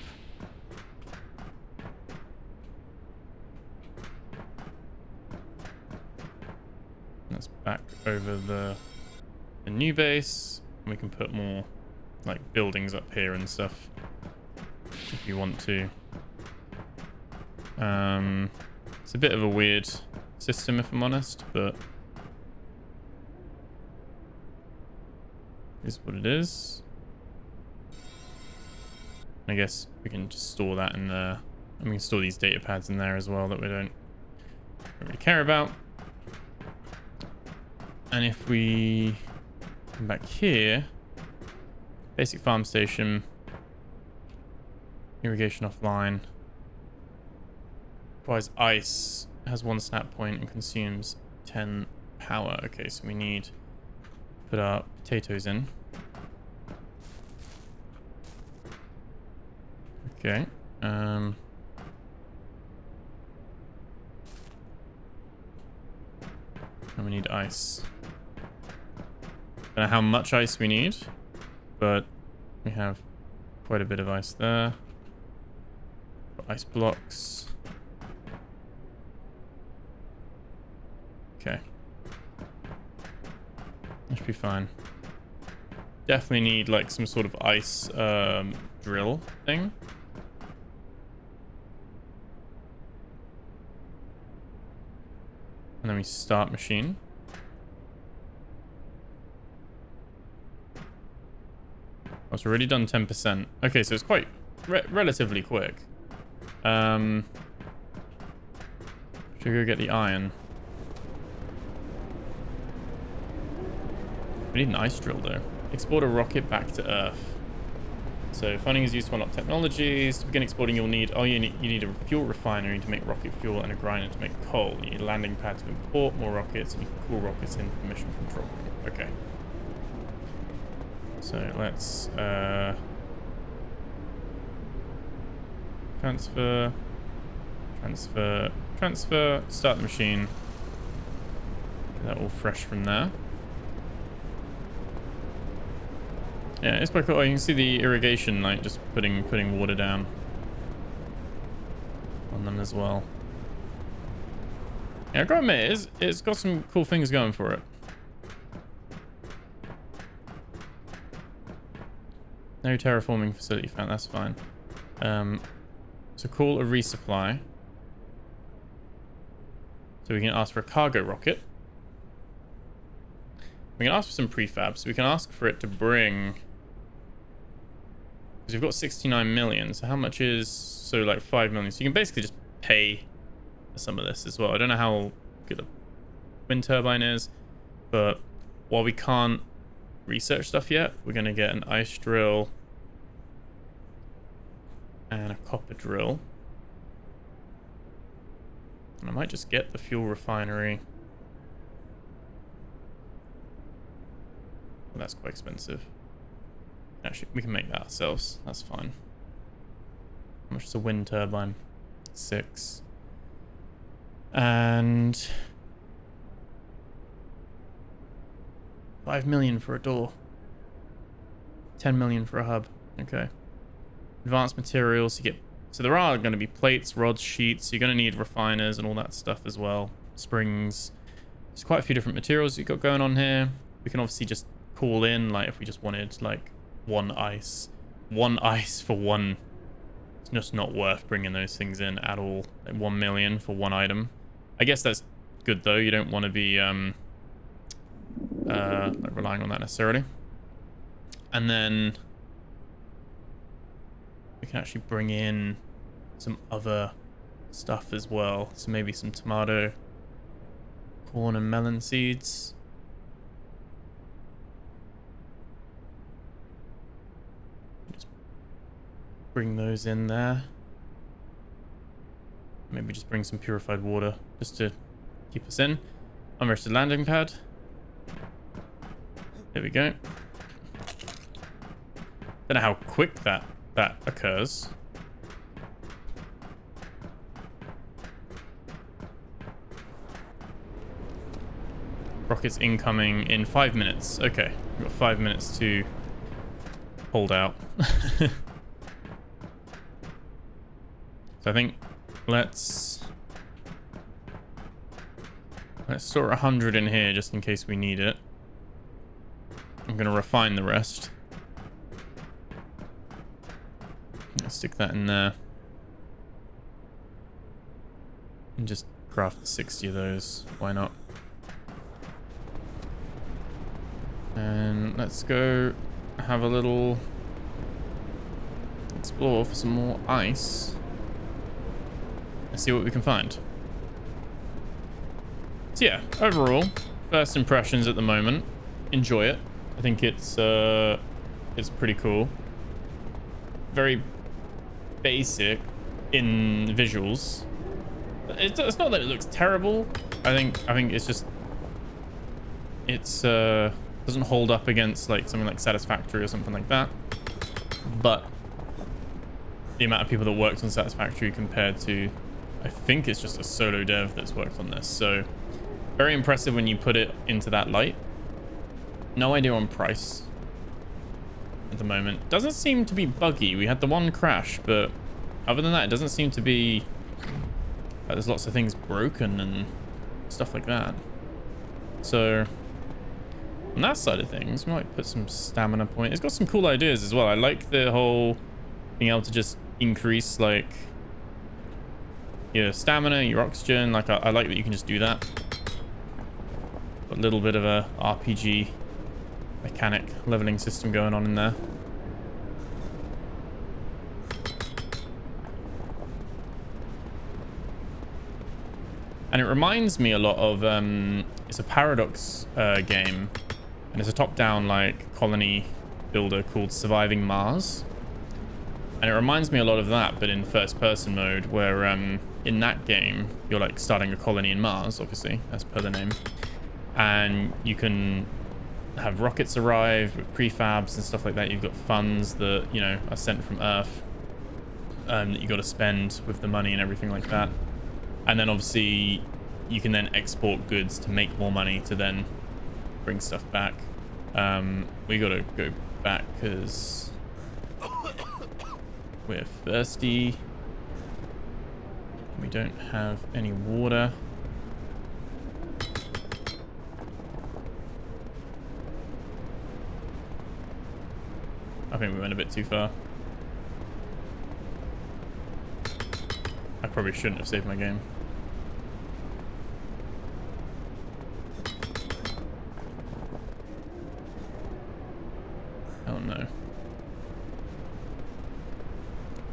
that's back over the new base. And we can put more like buildings up here and stuff if you want to. It's a bit of a weird system if I'm honest, but is what it is. I guess we can just store that in there. And we can store these data pads in there as well that we don't really care about. And if we come back here, basic farm station, irrigation offline, requires ice, has 1 snap point and consumes 10 power. Okay, so we need to put our potatoes in. Okay. And we need ice. Don't know how much ice we need, but we have quite a bit of ice there. Got ice blocks. Okay. That should be fine. Definitely need like some sort of ice drill thing. And then we start machine. Oh, it's already done 10%. Okay, so it's quite relatively quick. Should we go get the iron? We need an ice drill though. Export a rocket back to Earth. So funding is used to unlock technologies. To begin exporting, you'll need you need a fuel refinery to make rocket fuel and a grinder to make coal. You need a landing pad to import more rockets, and you can call rockets in for mission control. Okay. So let's transfer, start the machine. Get that all fresh from there. Yeah, it's quite cool. You can see the irrigation, like just putting water down on them as well. Yeah, I gotta admit, it's got some cool things going for it. No terraforming facility found. That's fine. So call a resupply. So we can ask for a cargo rocket. We can ask for some prefab. So we can ask for it to bring. Because we've got 69 million, so how much is, so like 5 million. So you can basically just pay for some of this as well. I don't know how good a wind turbine is, but while we can't research stuff yet, we're going to get an ice drill and a copper drill. And I might just get the fuel refinery. Well, that's quite expensive. Actually, we can make that ourselves. That's fine. How much is a wind turbine? 6. And 5 million for a door. 10 million for a hub. Okay. Advanced materials. You get. So there are going to be plates, rods, sheets. You're going to need refiners and all that stuff as well. Springs. There's quite a few different materials you've got going on here. We can obviously just call in, like, if we just wanted, like, one ice for one. It's just not worth bringing those things in at all. Like 1 million for one item. I guess that's good though. You don't want to be like relying on that necessarily. And then we can actually bring in some other stuff as well. So maybe some tomato, corn, and melon seeds. Just bring those in there. Maybe just bring some purified water just to keep us in. Unrested landing pad. There we go. Don't know how quick that occurs. Rockets incoming in 5 minutes. Okay, we've got 5 minutes to hold out. So I think let's store 100 in here just in case we need it. I'm gonna refine the rest. Let's stick that in there. And just craft 60 of those. Why not? And let's go have a little explore for some more ice. Let's see what we can find. So yeah, overall, first impressions at the moment. Enjoy it. I think it's pretty cool. Very basic in visuals. It's not that it looks terrible. I think it's just doesn't hold up against like something like Satisfactory or something like that. But the amount of people that worked on Satisfactory compared to, I think it's just a solo dev that's worked on this. So very impressive when you put it into that light. No idea on price at the moment. Doesn't seem to be buggy. We had the one crash, but other than that, it doesn't seem to be like there's lots of things broken and stuff like that. So on that side of things, we might put some stamina point. It's got some cool ideas as well. I like the whole being able to just increase like your stamina, your oxygen. Like I like that you can just do that. Got a little bit of a RPG mechanic leveling system going on in there. And it reminds me a lot of it's a Paradox game, and it's a top-down like colony builder called Surviving Mars. And it reminds me a lot of that, but in first-person mode, where in that game you're like starting a colony in Mars, obviously as per the name, and you can have rockets arrive with prefabs and stuff like that. You've got funds that, you know, are sent from Earth that you got to spend with the money and everything like that. And then obviously you can then export goods to make more money to then bring stuff back. We got to go back because we're thirsty. We don't have any water. I think we went a bit too far. I probably shouldn't have saved my game. Oh no.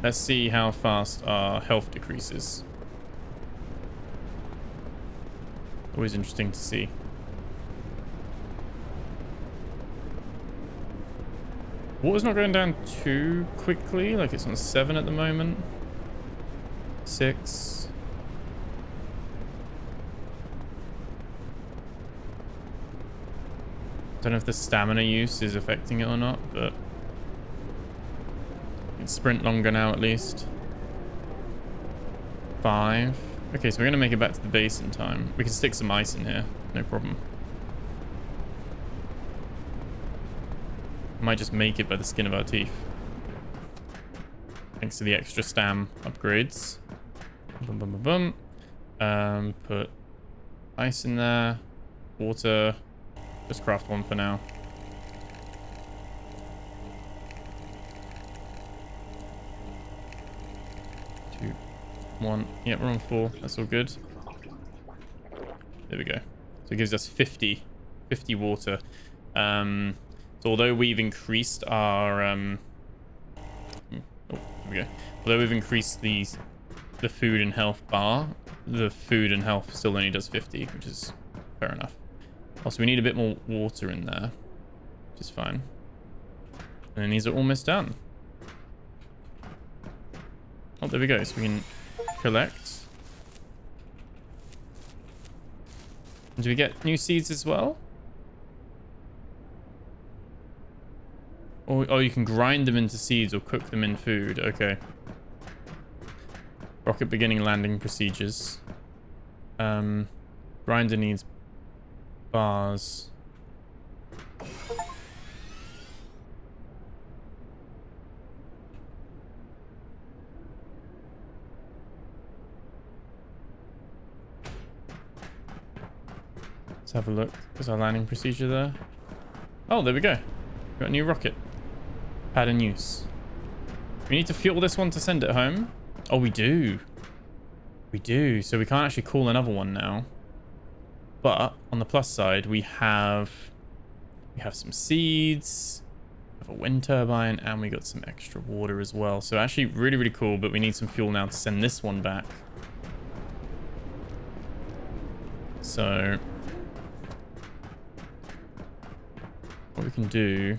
Let's see how fast our health decreases. Always interesting to see. Water's not going down too quickly. Like it's on 7 at the moment. 6. Don't know if the stamina use is affecting it or not, but I can sprint longer now at least. 5. Okay, so we're going to make it back to the base in time. We can stick some ice in here, no problem. Might just make it by the skin of our teeth. Thanks to the extra stam upgrades. Boom, boom, boom, boom. Put ice in there. Water. Just craft 1 for now. 2, 1. Yeah, we're on 4. That's all good. There we go. So it gives us 50 water. So although we've increased our oh, there we go. Although we've increased the the food and health bar, the food and health still only does 50, which is fair enough. Also, we need a bit more water in there, which is fine. And then these are almost done. Oh, there we go. So we can collect. And do we get new seeds as well? Or, oh, you can grind them into seeds or cook them in food. Okay. Rocket beginning landing procedures. Grinder needs bars. Let's have a look. Is our landing procedure there? Oh, there we go. Got a new rocket. Pad in use. We need to fuel this one to send it home. Oh, we do. We do. So we can't actually call another one now. But on the plus side, we have some seeds, we have a wind turbine, and we got some extra water as well. So actually really, really cool, but we need some fuel now to send this one back. So what we can do,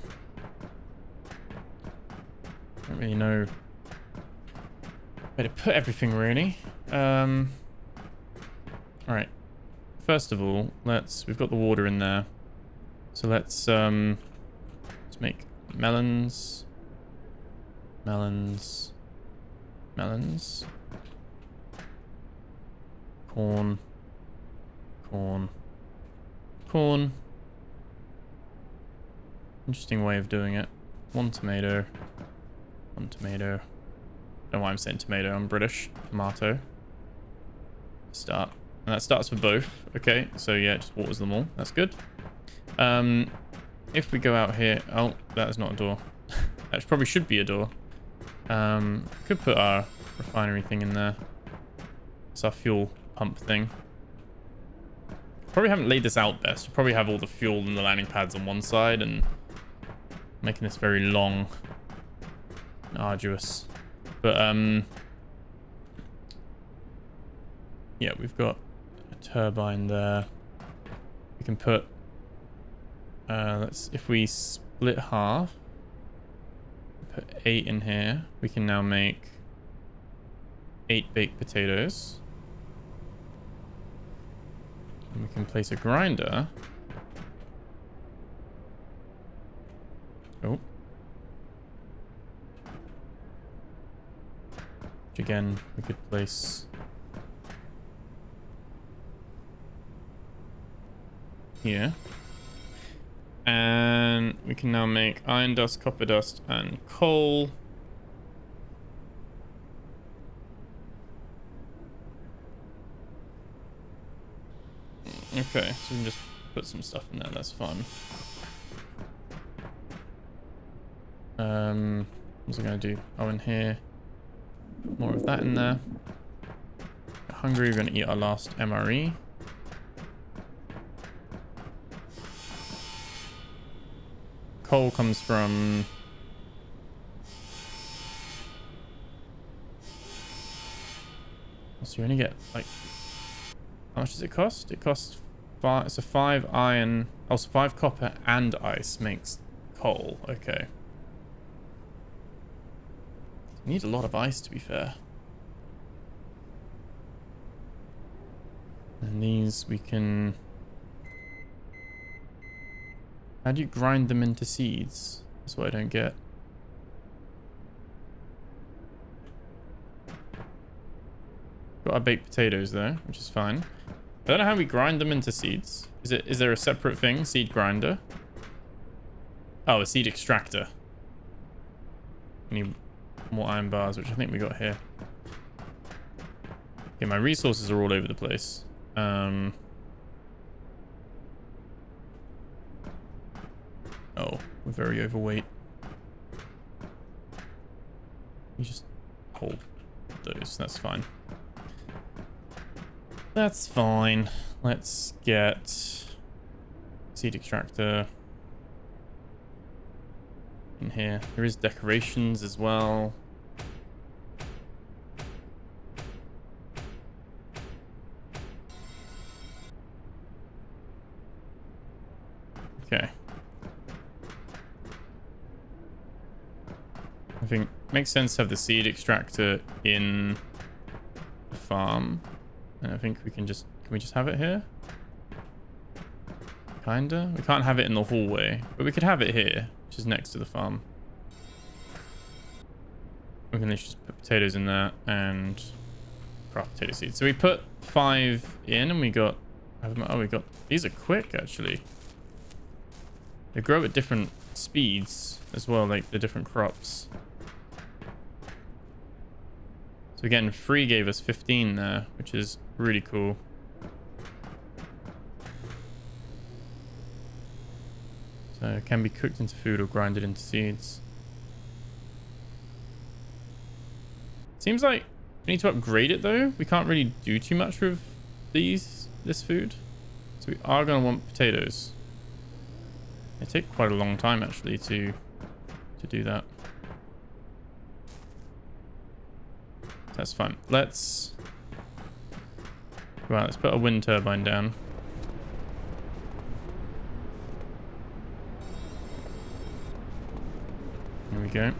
I don't really know where to put everything really. All right. First of all, we've got the water in there. So let's make melons. Corn. Interesting way of doing it. One tomato. I don't know why I'm saying tomato, I'm British. Tomato. Start. And that starts for both. Okay, so yeah, just waters them all. That's good. If we go out here... Oh, that is not a door. That probably should be a door. Could put our refinery thing in there. It's our fuel pump thing. Probably haven't laid this out best. You probably have all the fuel and the landing pads on one side and making this very long and arduous. But, yeah, we've got a turbine there. We can put... if we split half, put 8 in here, we can now make 8 baked potatoes. And we can place a grinder. Oh. Which again, we could place here. And we can now make iron dust, copper dust, and coal. Okay, so we can just put some stuff in there, that's fun. What's it gonna do? Oh, in here. More of that in there. Hungry, we're gonna eat our last MRE. Coal comes from... So you only get, like... How much does it cost? It costs 5... So 5 iron... Oh, so 5 copper and ice makes coal. Okay. You need a lot of ice, to be fair. And these we can... How do you grind them into seeds? That's what I don't get. Got our baked potatoes there, which is fine. I don't know how we grind them into seeds. Is there a separate thing? Seed grinder? Oh, a seed extractor. We need more iron bars, which I think we got here. Okay, my resources are all over the place. Oh, we're very overweight. You just hold those. That's fine. That's fine. Let's get seed extractor in here. There is decorations as well. I think it makes sense to have the seed extractor in the farm. And I think we can we just have it here? Kinda. We can't have it in the hallway, but we could have it here, which is next to the farm. We can just put potatoes in there and craft potato seeds. So we put 5 in and we got... Oh, we got... These are quick, actually. They grow at different speeds as well, like the different crops. So again, 3 gave us 15 there, which is really cool. So it can be cooked into food or grinded into seeds. Seems like we need to upgrade it though. We can't really do too much with this food. So we are going to want potatoes. They take quite a long time actually to do that. That's fine. Let's put a wind turbine down. There we go.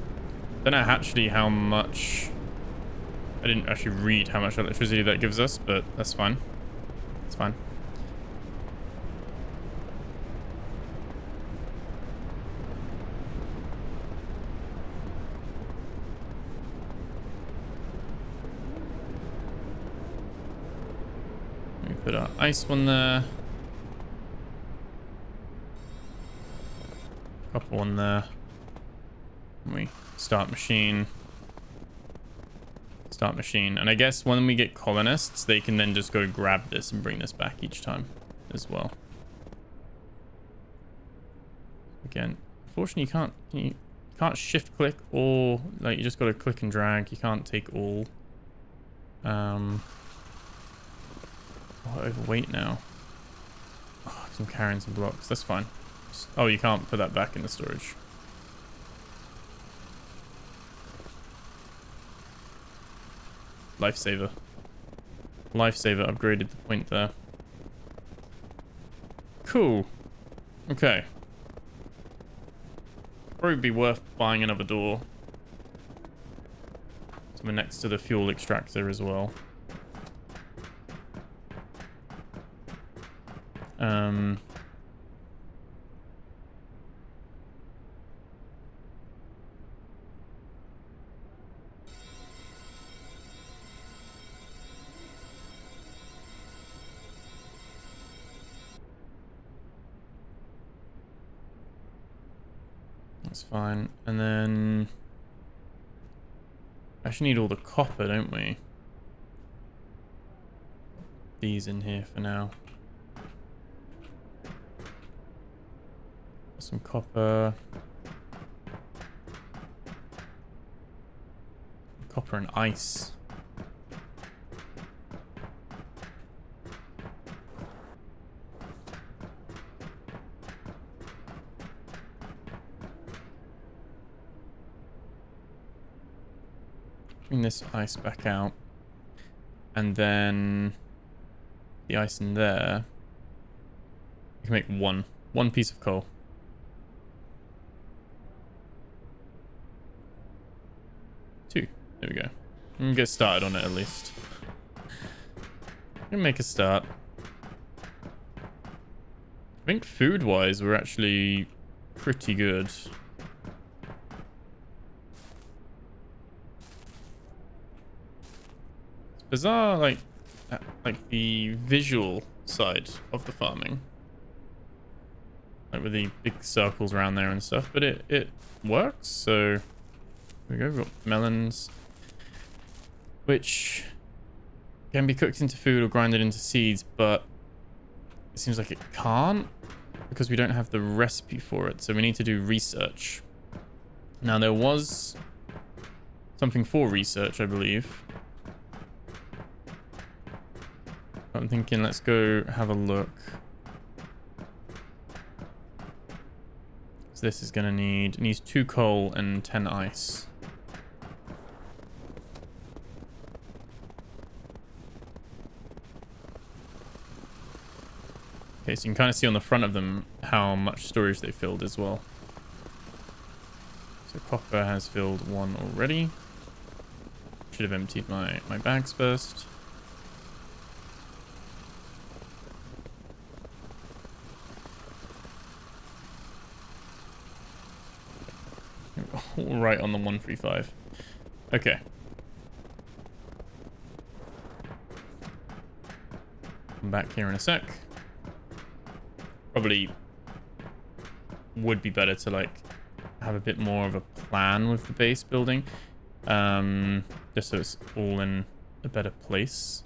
Don't know actually how much... I didn't actually read how much electricity that gives us, but that's fine. It's fine. Let me put our ice one there. Copper one there. And we start machine. Start machine. And I guess when we get colonists, they can then just go grab this and bring this back each time as well. Again, unfortunately you can't shift click or like you just got to click and drag. You can't take all. Oh, overweight now. Oh, 'cause I'm carrying some blocks. That's fine. Oh, you can't put that back in the storage. Lifesaver. Lifesaver upgraded the point there. Cool. Okay. Probably be worth buying another door. So we're next to the fuel extractor as well. That's fine. And then... I actually need all the copper, don't we? These in here for now. Some copper. Copper and ice. Bring this ice back out. And then the ice in there. We can make one piece of coal. 2. There we go. We can get started on it at least. We can make a start. I think food-wise, we're actually pretty good. It's bizarre, like the visual side of the farming. Like with the big circles around there and stuff, but it works, so... There we go, we've got melons. Which can be cooked into food or grinded into seeds, but it seems like it can't because we don't have the recipe for it. So we need to do research. Now there was something for research, I believe. I'm thinking let's go have a look. So this is going to need... It needs 2 coal and 10 ice. Okay, so you can kind of see on the front of them how much storage they filled as well. So copper has filled one already. Should have emptied my bags first. All right on the 135. Okay. Come back here in a sec. Probably would be better to like have a bit more of a plan with the base building. Just so it's all in a better place.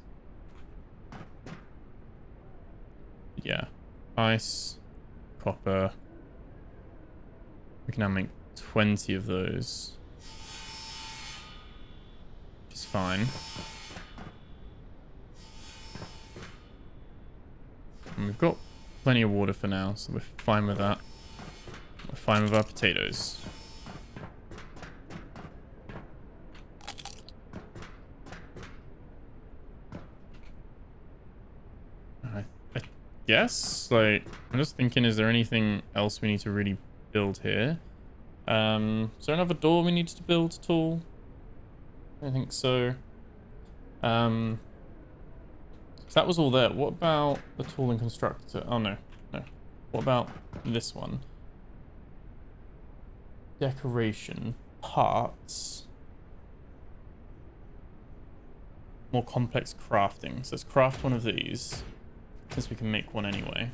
Yeah. Ice, copper. We can now make 20 of those. Which is fine. And we've got plenty of water for now, so we're fine with that. We're fine with our potatoes. I guess, like, I'm just thinking, is there anything else we need to really build here? Is there another door we need to build at all? I don't think so. So that was all there. What about the tooling constructor? Oh, no. No. What about this one? Decoration. Parts. More complex crafting. So let's craft one of these, since we can make one anyway.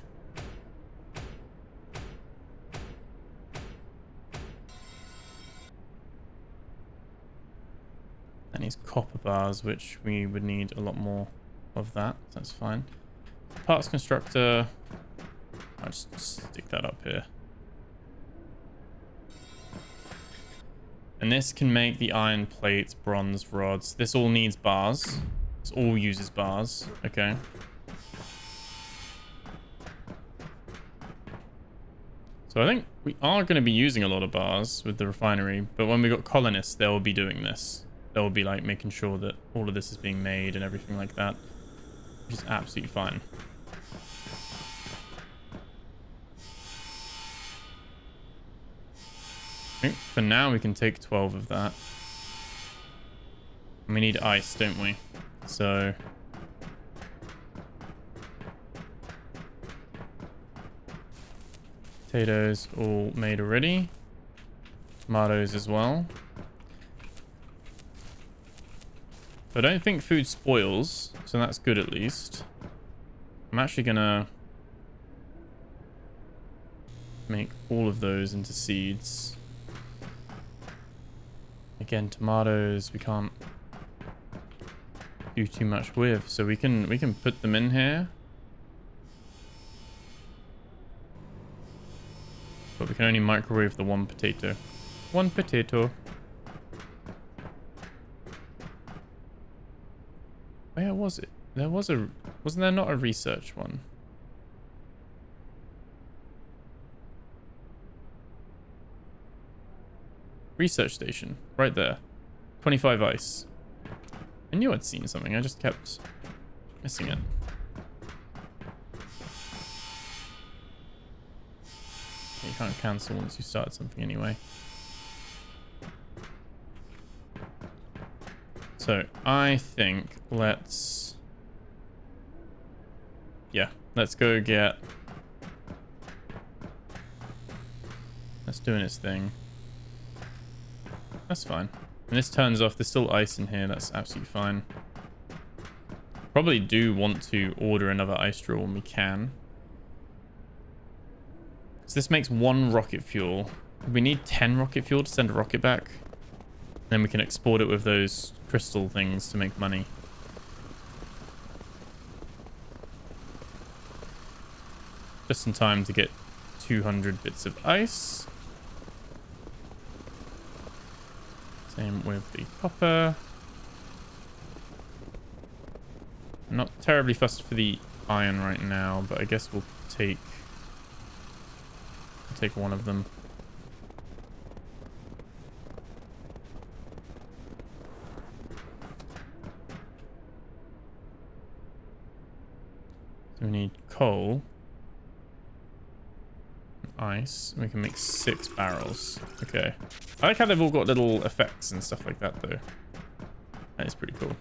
And these copper bars, which we would need a lot more of that. That's fine. Parts constructor. I'll just stick that up here. And this can make the iron plates, bronze rods. This all needs bars. This all uses bars. Okay. So I think we are going to be using a lot of bars with the refinery. But when we got colonists, they'll be doing this. They'll be like making sure that all of this is being made and everything like that. Which is absolutely fine. I think for now we can take 12 of that. And we need ice, don't we? So potatoes all made already. Tomatoes as well. I don't think food spoils, so that's good at least. I'm actually gonna make all of those into seeds. Again, tomatoes we can't do too much with, so we can put them in here. But we can only microwave the one potato. One potato. Where was it? There was a... Wasn't there not a research one? Research station. Right there. 25 ice. I knew I'd seen something. I just kept missing it. You can't cancel once you start something anyway. So, I think let's... Yeah, let's go get... That's doing its thing. That's fine. And this turns off. There's still ice in here. That's absolutely fine. Probably do want to order another ice drill when we can. So this makes 1 rocket fuel. We need 10 rocket fuel to send a rocket back. Then we can export it with those crystal things to make money. Just in time to get 200 bits of ice. Same with the copper. I'm not terribly fussed for the iron right now, but I guess we'll take one of them. So we need coal, ice. We can make 6 barrels. Okay. I like how they've all got little effects and stuff like that, though. That is pretty cool.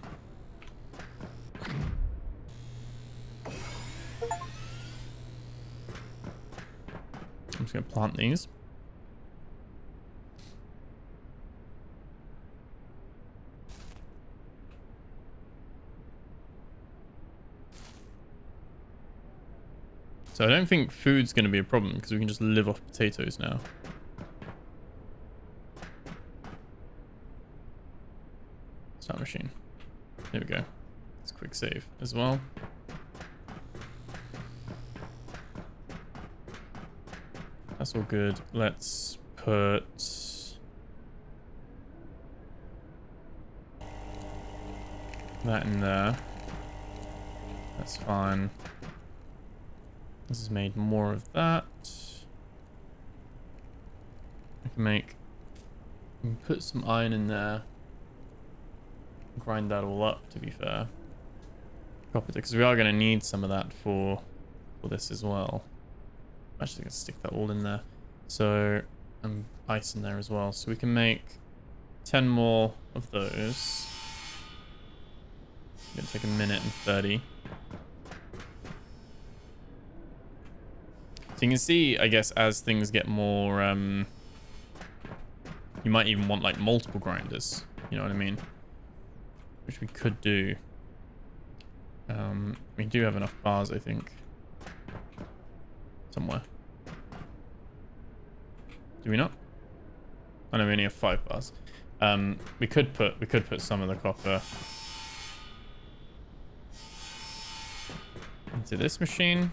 I'm just going to plant these. So I don't think food's going to be a problem because we can just live off potatoes now. Start machine. There we go. Let's quick save as well. That's all good. Let's put that in there. That's fine. This has made more of that. I can put some iron in there. Grind that all up, to be fair. Because we are going to need some of that for this as well. I'm actually going to stick that all in there. So, ice in there as well. So we can make 10 more of those. It's going to take 1:30. So you can see, I guess, as things get more, you might even want like multiple grinders. You know what I mean? Which we could do. We do have enough bars, I think. Somewhere. Do we not? I know we only have 5 bars. We could put some of the copper into this machine.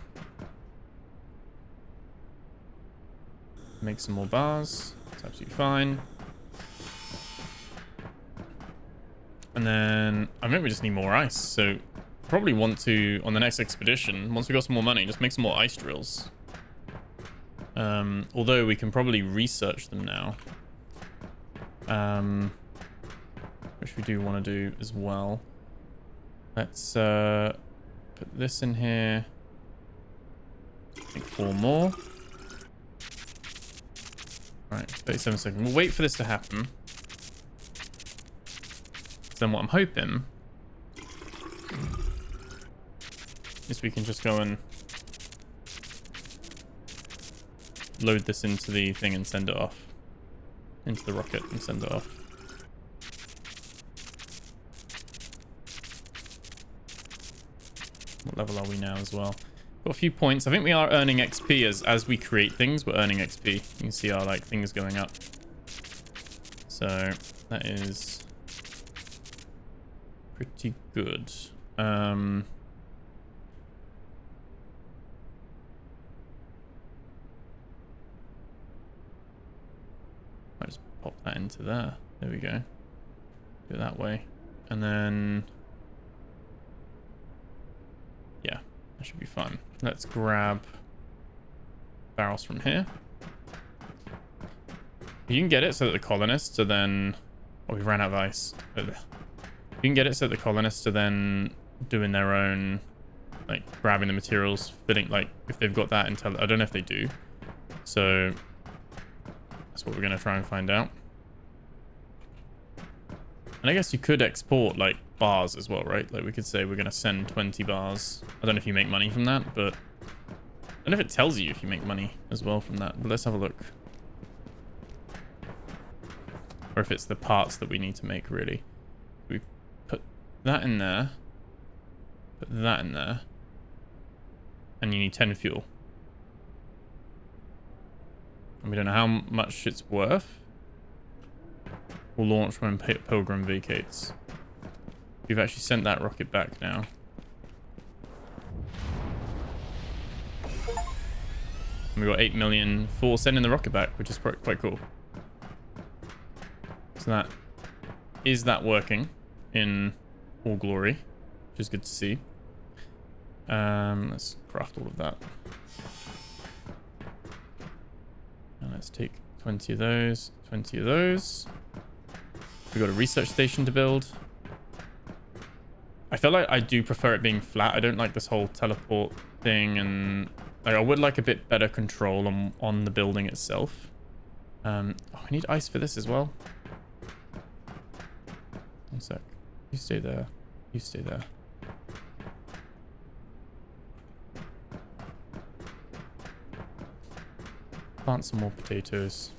Make some more bars. It's absolutely fine. And then I think we just need more ice. So probably want to, on the next expedition, once we got some more money, just make some more ice drills. Although we can probably research them now. Which we do want to do as well. Let's put this in here. Make 4 more. Right, 37 seconds. We'll wait for this to happen. Then what I'm hoping is we can just go and load this into the thing and send it off. Into the rocket and send it off. What level are we now as well? Got a few points. I think we are earning XP as we create things. We're earning XP. You can see our like things going up. So that is pretty good. I'll just pop that into there. There we go. Do it that way. And then yeah, that should be fun. Let's grab barrels from here. You can get it so that the colonists are then... Oh, we've ran out of ice. You can get it so that the colonists are then doing their own, like, grabbing the materials, fitting, like, if they've got that intel. I don't know if they do. So that's what we're going to try and find out. And I guess you could export, like, bars as well, right? Like, we could say we're going to send 20 bars. I don't know if you make money from that, but I don't know if it tells you if you make money as well from that. But let's have a look. Or if it's the parts that we need to make, really. We put that in there. Put that in there. And you need 10 fuel. And we don't know how much it's worth. Will launch when Pilgrim vacates. We've actually sent that rocket back now. And we got 8 million for sending the rocket back, which is quite cool. So that is that working in all glory, which is good to see. Let's craft all of that. And let's take 20 of those, 20 of those. We've got a research station to build. I feel like I do prefer it being flat. I don't like this whole teleport thing, and Like, I would like a bit better control on the building itself. Oh, I need ice for this as well. One sec. You stay there. You stay there. Plant some more potatoes.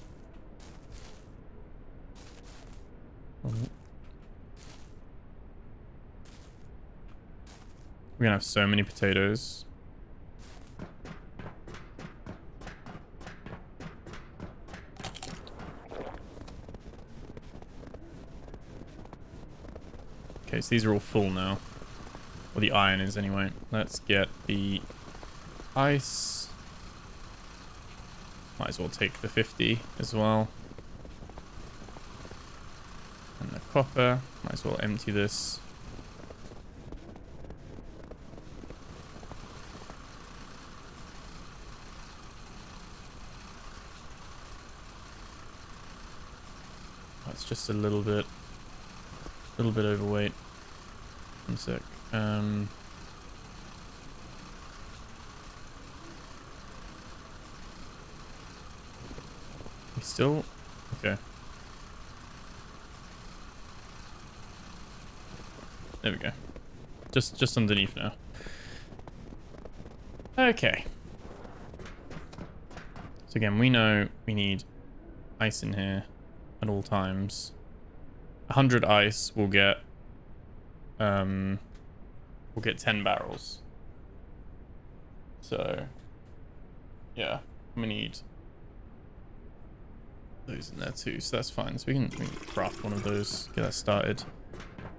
We're gonna have so many potatoes. Okay, so these are all full now. Well, the iron is anyway. Let's get the ice. Might as well take the 50 as well. And the copper. Might as well empty this. That's just a little bit overweight. One sec. We still okay. There we go. Just underneath now. Okay. So again, we know we need ice in here at all times. 100 ice will get 10 barrels. So yeah, we need those in there too, so that's fine. So we can craft one of those, get that started.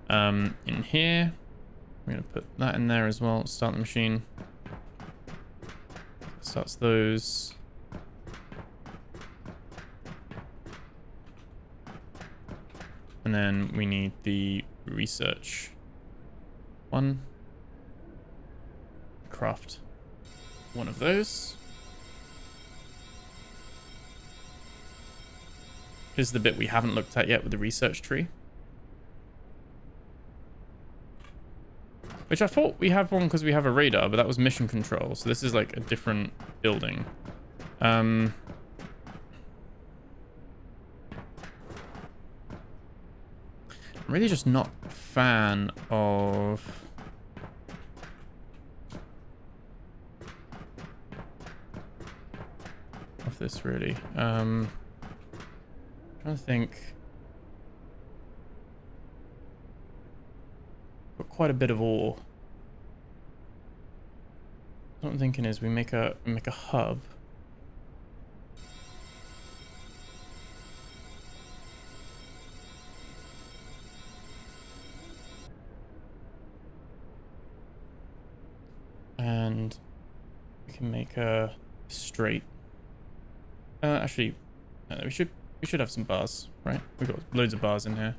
In here, we're gonna put that in there as well. Start the machine. Starts those. And then we need the research one. Craft one of those. Here's the bit we haven't looked at yet with the research tree. Which I thought we have one because we have a radar, but that was mission control. So this is like a different building. I'm really just not a fan of this really. Trying to think. Got quite a bit of ore. What I'm thinking is we make a hub. And we can make a straight. Actually, we should have some bars, right? We've got loads of bars in here.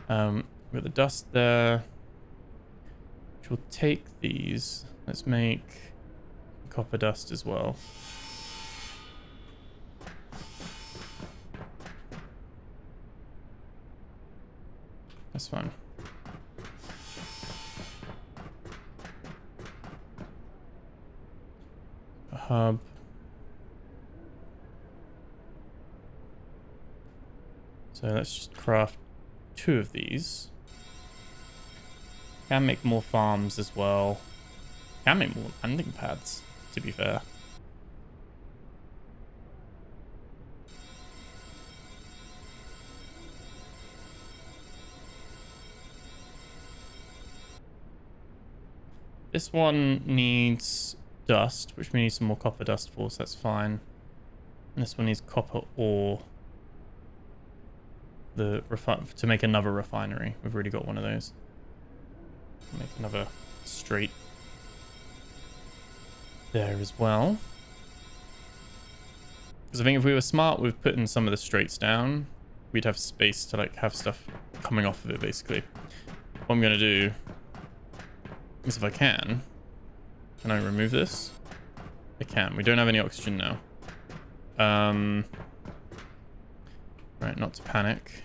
We've got the dust there. Which will take these. Let's make copper dust as well. That's fine. A hub. So let's just craft 2 of these. Can make more farms as well. Can make more landing pads, to be fair. This one needs dust, which we need some more copper dust for, so that's fine. And this one needs copper ore. To make another refinery. We've already got one of those. Make another straight there as well. Because I think if we were smart with putting some of the straights down, we'd have space to like have stuff coming off of it basically. What I'm gonna do is if I can I remove this? I can. We don't have any oxygen now. Right, not to panic.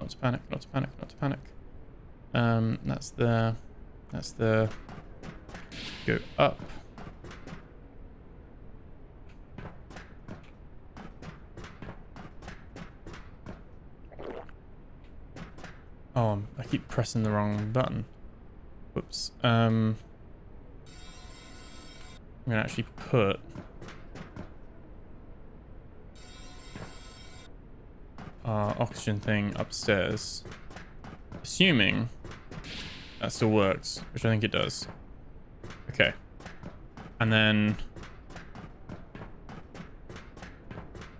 Not to panic, not to panic, not to panic. That's the... Go up. Oh, I keep pressing the wrong button. Whoops. I'm gonna actually put our oxygen thing upstairs, assuming that still works, which I think it does. Okay. And then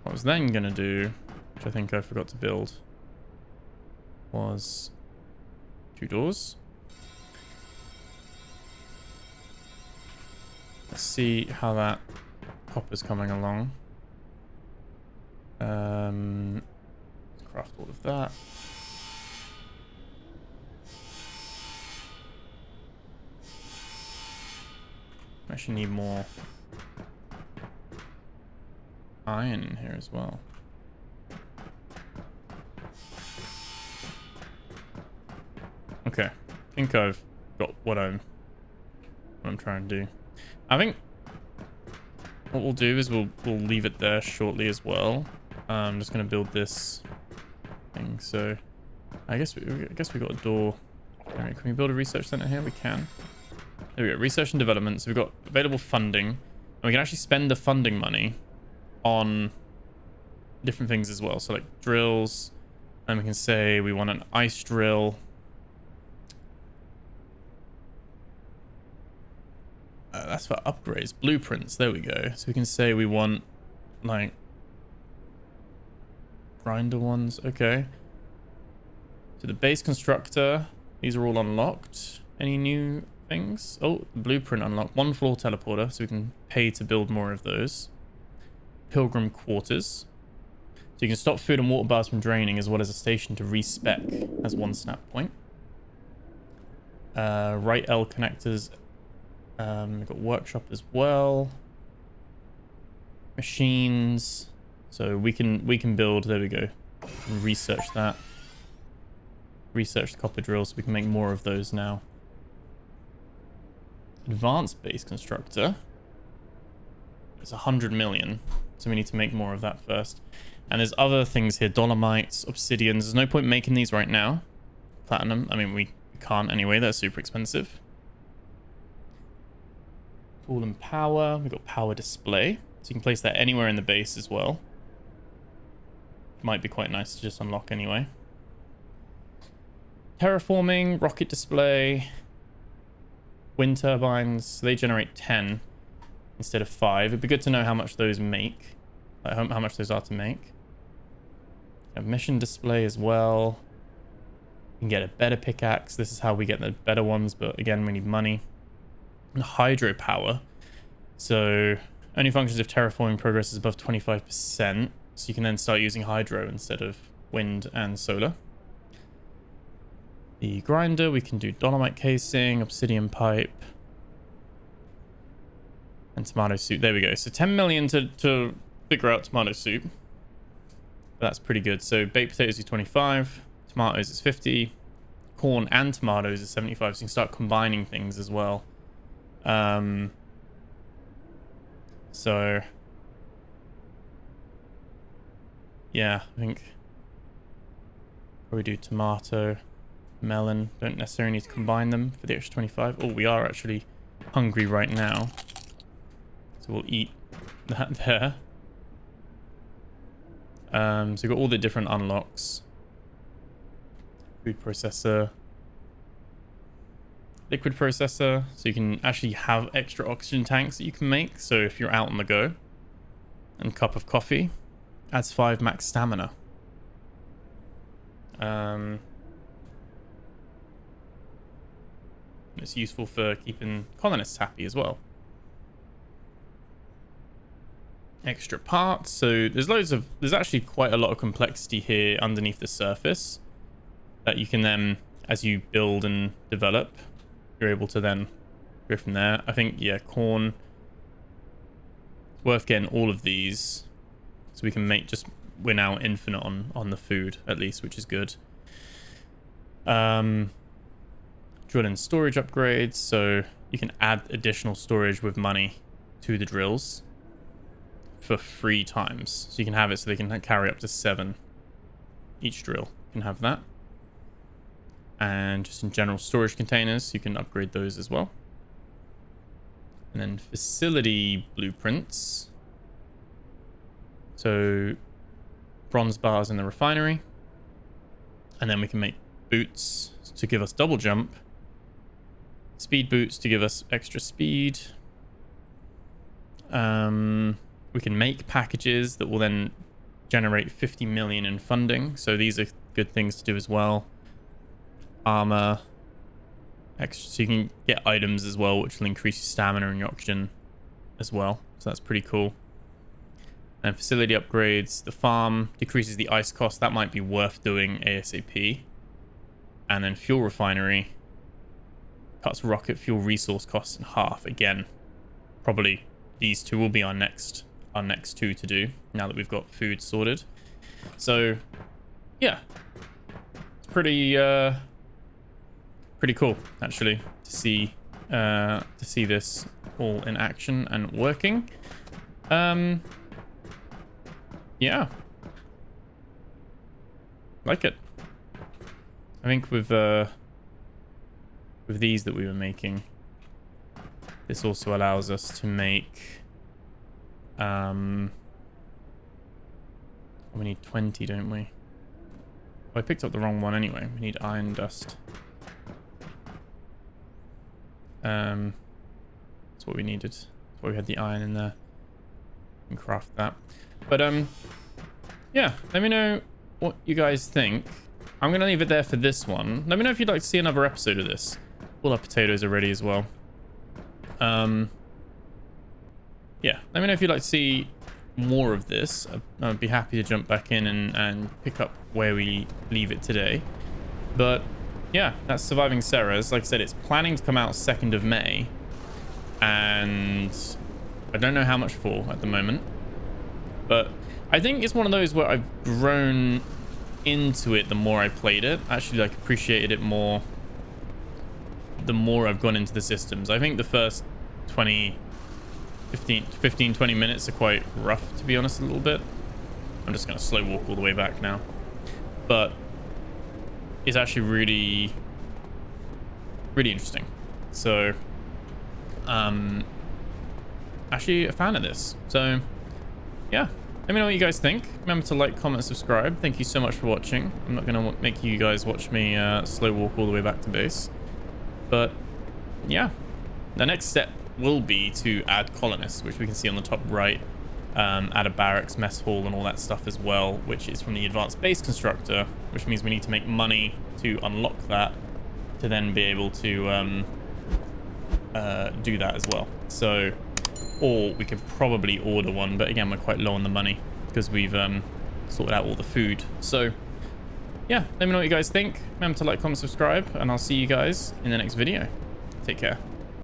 what I was then gonna do, which I think I forgot to build, was 2 doors. Let's see how that copper's coming along. Let's craft all of that. I actually need more iron in here as well. Okay, I think I've got what I'm trying to do. I think what we'll do is we'll leave it there shortly as well. I'm just gonna build this thing. So I guess we got a door. All right, can we build a research center here? We can. There we go. Research and development. So we've got available funding, and we can actually spend the funding money on different things as well. So like drills, and we can say we want an ice drill. That's for upgrades, blueprints. There we go. So we can say we want like grinder ones. Okay. So the base constructor, these are all unlocked. Any new things? Oh, blueprint unlocked. 1 floor teleporter, so we can pay to build more of those. Pilgrim quarters. So you can stop food and water bars from draining, as well as a station to respec as 1 snap point. Right L connectors. We've got workshop as well. Machines. So we can build. There we go. Research that. Research the copper drills, so we can make more of those now. Advanced base constructor. It's 100 million, so we need to make more of that first. And there's other things here: dolomites, obsidians. There's no point making these right now. Platinum. I mean, we can't anyway. They're super expensive. Tool and power. We've got power display, so you can place that anywhere in the base as well. Might be quite nice to just unlock anyway. Terraforming, rocket display, wind turbines. So they generate 10 instead of 5. It'd be good to know how much those make, like how much those are to make. A mission display as well. You can get a better pickaxe. This is how we get the better ones, but again, we need money. And hydropower. So only functions if terraforming progress is above 25%. So you can then start using hydro instead of wind and solar. The grinder, we can do dolomite casing, obsidian pipe, and tomato soup. There we go. So 10 million to figure out tomato soup. That's pretty good. So baked potatoes is 25, tomatoes is 50, corn and tomatoes is 75. So you can start combining things as well. So yeah, I think probably do tomato, melon. Don't necessarily need to combine them for the extra 25. Oh, we are actually hungry right now, so we'll eat that there. So we've got all the different unlocks. Food processor, liquid processor, so you can actually have extra oxygen tanks that you can make, so if you're out on the go. And cup of coffee adds 5 max stamina. It's useful for keeping colonists happy as well. Extra parts, so there's actually quite a lot of complexity here underneath the surface that you can then, as you build and develop, you're able to then go from there. I think, yeah, corn, it's worth getting all of these so we can make we're now infinite on the food at least, which is good. Drill in storage upgrades, so you can add additional storage with money to the drills for 3 times. So you can have it so they can carry up to 7 each drill. You can have that. And just in general storage containers, you can upgrade those as well. And then facility blueprints. So bronze bars in the refinery. And then we can make boots to give us double jump. Speed boots to give us extra speed. We can make packages that will then generate 50 million in funding. So these are good things to do as well. Armor. Extra, so you can get items as well, which will increase your stamina and your oxygen as well. So that's pretty cool. And facility upgrades. The farm decreases the ice cost. That might be worth doing ASAP. And then fuel refinery cuts rocket fuel resource costs in half. Again, probably these two will be our next 2 to do now that we've got food sorted. So yeah, it's pretty cool actually to see this all in action and working. Yeah, like it. I think with these that we were making, this also allows us to make we need 20, don't we? Oh, I picked up the wrong one anyway. We need iron dust. That's what we needed. That's why we had the iron in there. We can craft that. But yeah, let me know what you guys think. I'm gonna leave it there for this one. Let me know if you'd like to see another episode of this. All our potatoes are ready as well. Yeah, let me know if you'd like to see more of this. I'd be happy to jump back in and pick up where we leave it today. But yeah, that's Surviving Ceres. Like I said, it's planning to come out 2nd of May. And I don't know how much for at the moment. But I think it's one of those where I've grown into it the more I played it. Actually, like, appreciated it more the more I've gone into the systems. I think the first 15, 20 minutes are quite rough, to be honest, a little bit. I'm just going to slow walk all the way back now. But it's actually really, really interesting. So, actually a fan of this. So, yeah. Let me know what you guys think. Remember to like, comment, subscribe. Thank you so much for watching. I'm not going to make you guys watch me slow walk all the way back to base. But, yeah. The next step will be to add colonists, which we can see on the top right. Add a barracks, mess hall, and all that stuff as well, which is from the advanced base constructor, which means we need to make money to unlock that, to then be able to do that as well. So, or we could probably order one, but again, we're quite low on the money because we've sorted out all the food. So yeah, let me know what you guys think. Remember to like, comment, subscribe, and I'll see you guys in the next video. Take care.